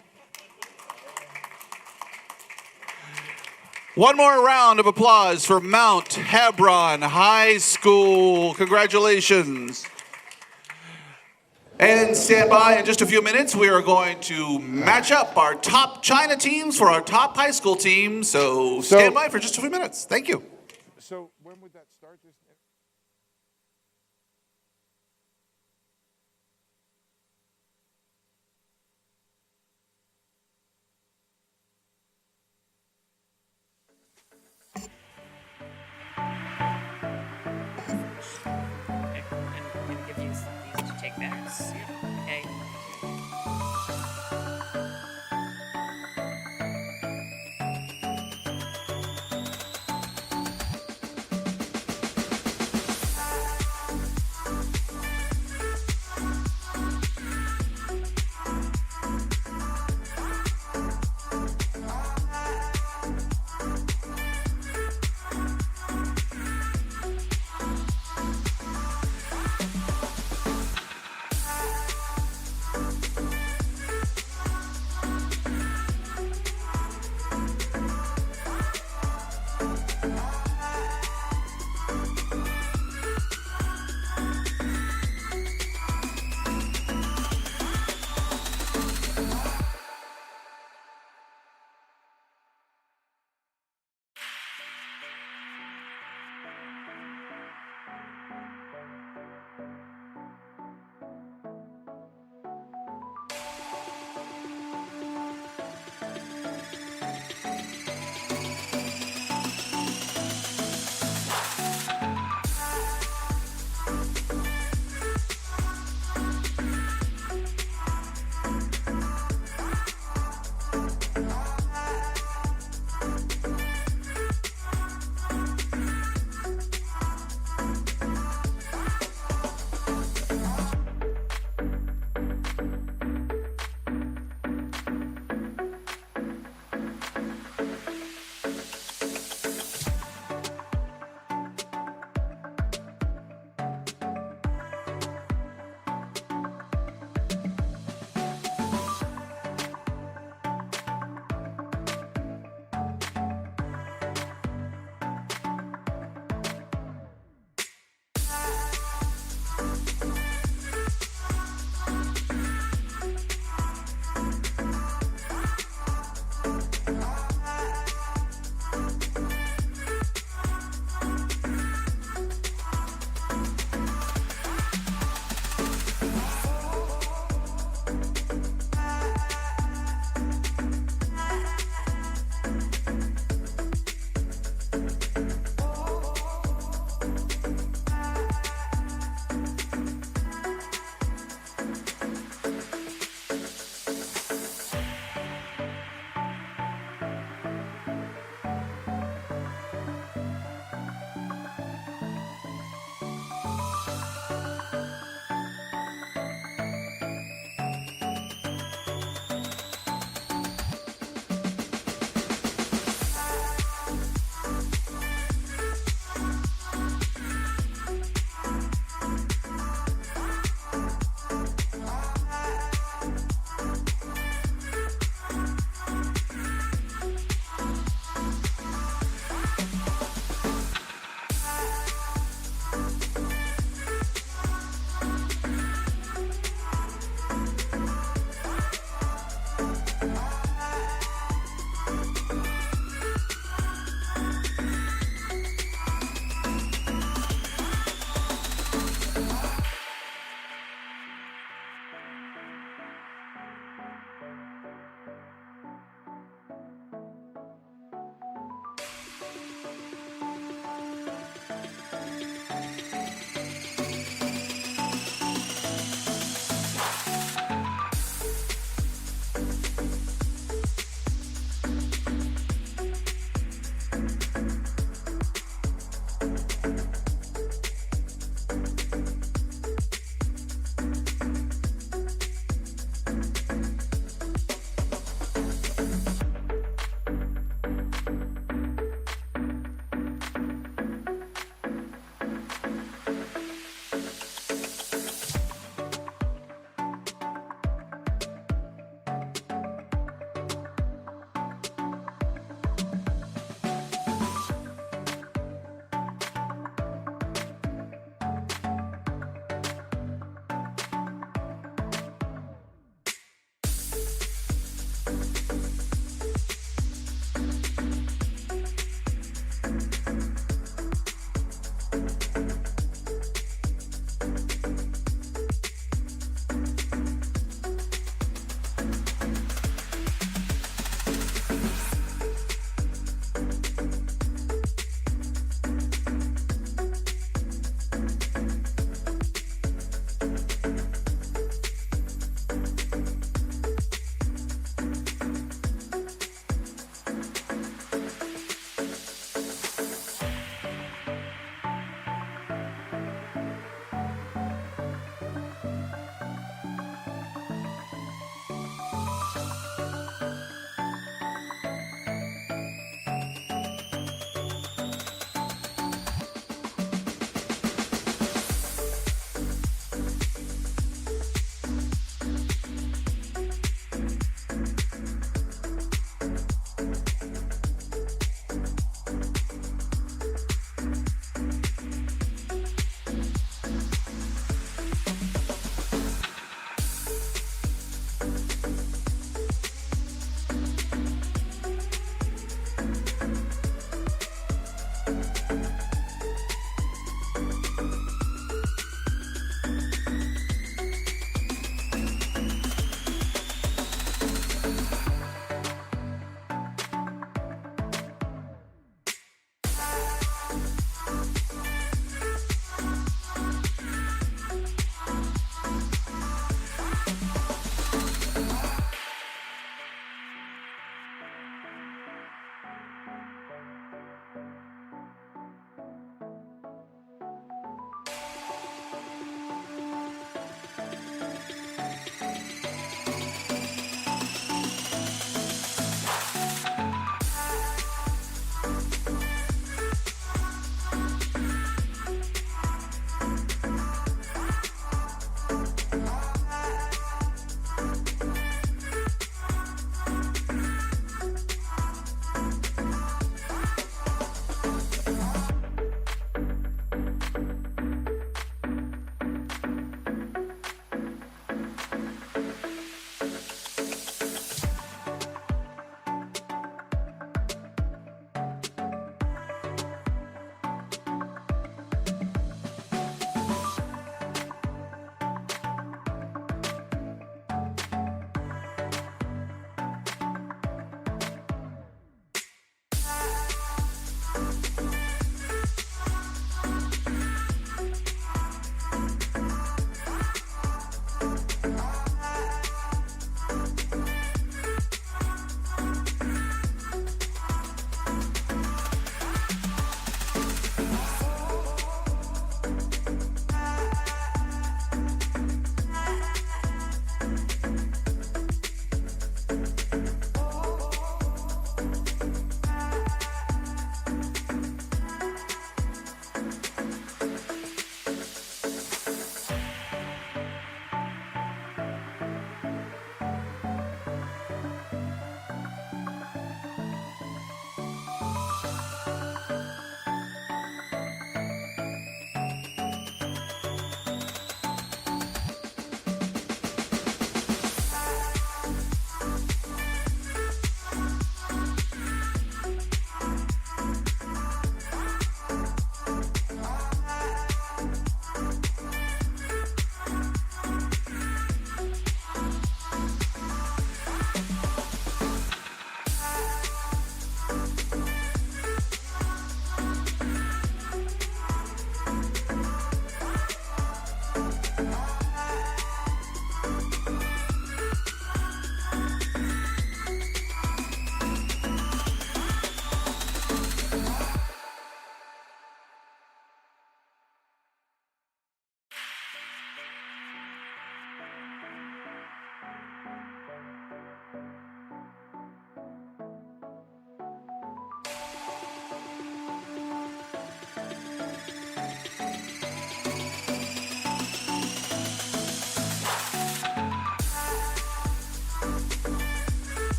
One more round of applause for Mount Hebron High School. Congratulations. And stand by in just a few minutes. We are going to match up our top China teams for our top high school teams. So stand by for just a few minutes. Thank you. So when would that start? Yes. Okay.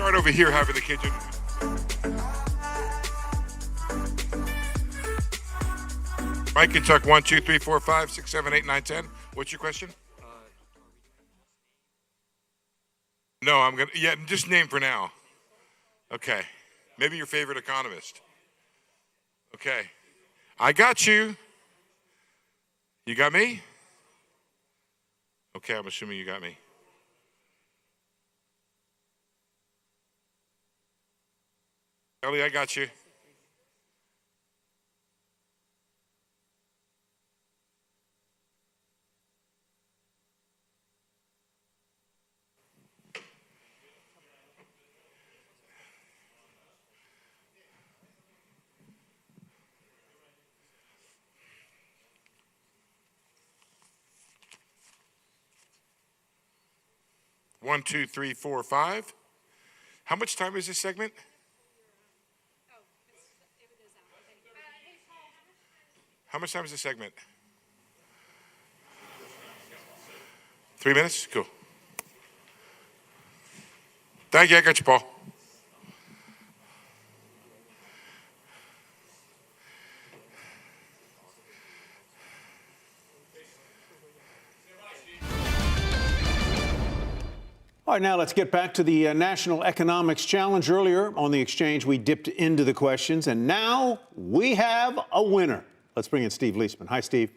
start over here having the kids. Mike and Chuck, 1, 2, 3, 4, 5, 6, 7, 8, 9, 10. What's your question? No, I'm gonna. Yeah, just name for now. Okay. Maybe your favorite economist. Okay. I got you. You got me? Okay, I'm assuming you got me. Ellie, I got you. One, two, three, four, five. How much time is this segment? How much time is this segment? 3 minutes? Cool. Thank you. I got you, Paul. All right, now let's get back to the National Economics Challenge. Earlier on the exchange, we dipped into the questions, and now we have a winner. Let's bring in Steve Liesman. Hi, Steve.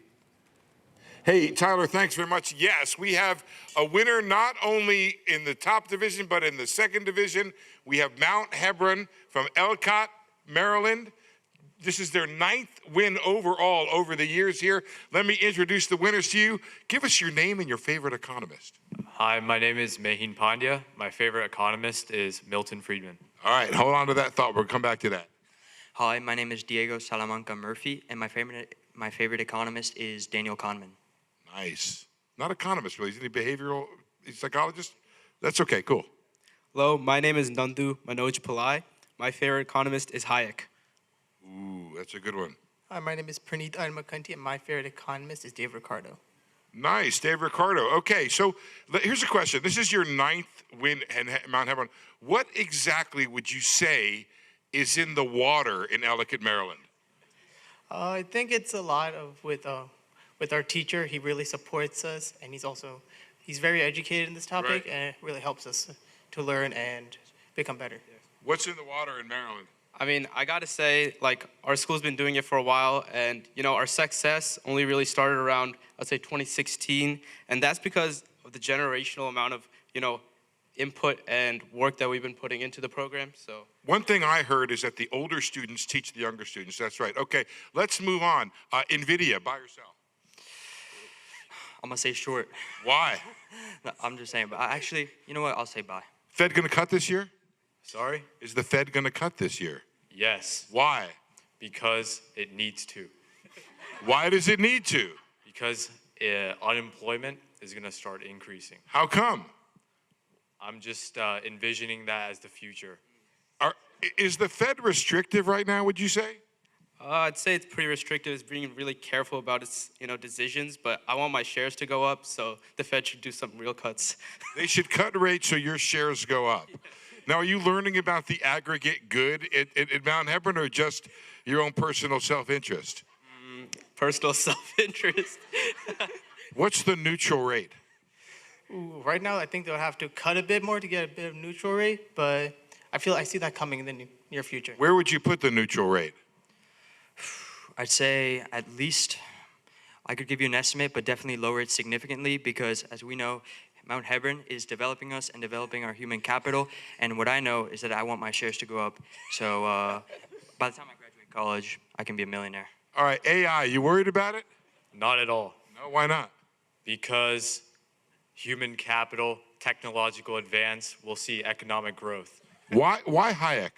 Hey, Tyler, thanks very much. Yes, we have a winner not only in the top division, but in the second division. We have Mount Hebron from Ellicott, Maryland. This is their 9th win overall over the years here. Let me introduce the winners to you. Give us your name and your favorite economist. Hi, my name is Mehin Pandya. My favorite economist is Milton Friedman. All right, hold on to that thought. We'll come back to that. Hi, my name is Diego Salamanca Murphy, and my favorite economist is Daniel Kahneman. Nice. Not economist, really. Is he a behavioral psychologist? That's okay, cool. Hello, my name is Nandu Manoj Pillai. My favorite economist is Hayek. Ooh, that's a good one. Hi, my name is Praneeth Armakanti, and my favorite economist is Dave Ricardo. Nice, Dave Ricardo. Okay, so here's a question. This is your 9th win at Mount Hebron. What exactly would you say is in the water in Ellicott, Maryland? I think it's a lot of with our teacher. He really supports us, and he's very educated in this topic, Right. and it really helps us to learn and become better. What's in the water in Maryland? I mean, I gotta say, like, our school's been doing it for a while, and, you know, our success only really started around, I'd say, 2016, and that's because of the generational amount of, you know, input and work that we've been putting into the program, so. One thing I heard is that the older students teach the younger students. That's right. Okay, let's move on. NVIDIA, buy or sell? I'm gonna say short. Why? No, I'm just saying, but actually, you know what? I'll say buy. Fed going to cut this year? Sorry? Is the Fed going to cut this year? Yes. Why? Because it needs to. Why does it need to? Because unemployment is going to start increasing. How come? I'm just envisioning that as the future. Is the Fed restrictive right now, would you say? I'd say it's pretty restrictive. It's being really careful about its, you know, decisions, but I want my shares to go up, so the Fed should do some real cuts. They should cut rates so your shares go up. Now, are you learning about the aggregate good at Mount Hebron or just your own personal self-interest? Personal self-interest. What's the neutral rate? Ooh, right now, I think they'll have to cut a bit more to get a bit of neutral rate, but I see that coming in the near future. Where would you put the neutral rate? I'd say at least, I could give you an estimate, but definitely lower it significantly because, as we know, Mount Hebron is developing us and developing our human capital. And what I know is that I want my shares to go up. So by the time I graduate college, I can be a millionaire. All right, AI, you worried about it? Not at all. No, why not? Because human capital, technological advance, will see economic growth. Why Hayek?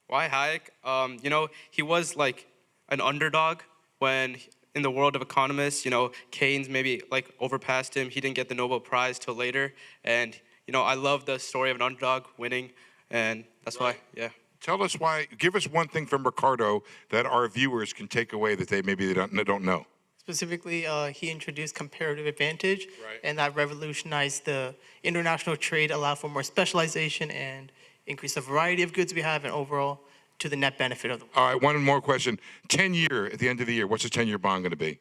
Why Hayek? You know, he was like an underdog when in the world of economists, you know, Keynes maybe like overpassed him. He didn't get the Nobel Prize till later. And, you know, I love the story of an underdog winning. And that's why, yeah. Tell us why, give us one thing from Ricardo that our viewers can take away that they don't know. Specifically, he introduced comparative advantage, and that revolutionized the international trade, allowed for more specialization, and increase the variety of goods we have, and overall to the net benefit of the world. All right, one more question. 10-year at the end of the year, what's the 10-year bond going to be?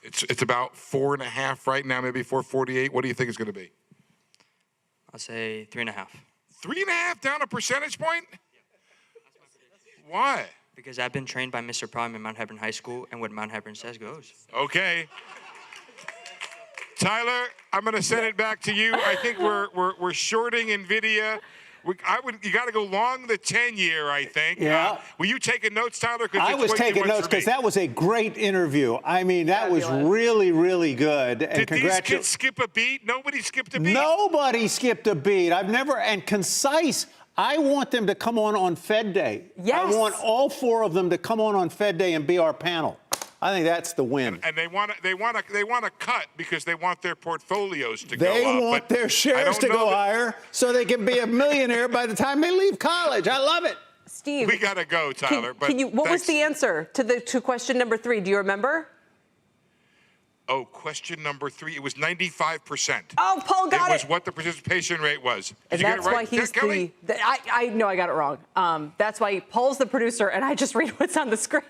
It's about 4.5 right now, maybe 4.48. What do you think it's going to be? I'll say 3.5. 3.5 down a percentage point? Why? Because I've been trained by Mr. Prime in Mount Hebron High School, and what Mount Hebron says goes. Okay. Tyler, I'm going to send it back to you. I think we're shorting NVIDIA. You got to go long the 10-year, I think. Yeah. Were you taking notes, Tyler? I was taking notes because that was a great interview. I mean, that was really, really good. And Did these kids skip a beat? Nobody skipped a beat? Nobody skipped a beat. I've never, and concise. I want them to come on Fed Day. Yes. I want all 4 of them to come on Fed Day and be our panel. I think that's the win. And they want to cut because they want their portfolios to go up. They want their shares to go higher so they can be a millionaire by the time they leave college. I love it. Steve, we got to go, Tyler. What was the answer to question number 3? Do you remember? Oh, question number 3. It was 95%. Oh, Paul got it. It was what the participation rate was. And Did you that's get it right? why he's Kelly? I know I got it wrong. That's why Paul's the producer, and I just read what's on the screen.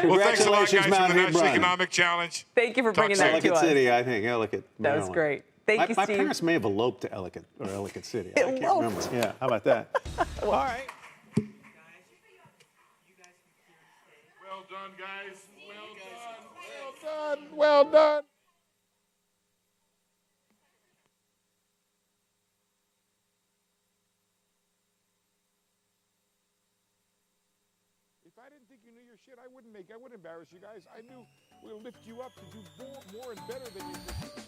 Well, thanks a lot, guys, for the Mount National Hebron. Economic Challenge. Thank you for bringing that to Ellicott us. City, I think. Ellicott. That was Maryland. great. Thank you, My Steve. parents may have eloped to Ellicott City. I can't remember. Yeah, how about that? All right. Well done, guys. Well done. Well done. If I didn't think you knew your shit, I wouldn't embarrass you guys. I knew we'll lift you up to do more and better than you did.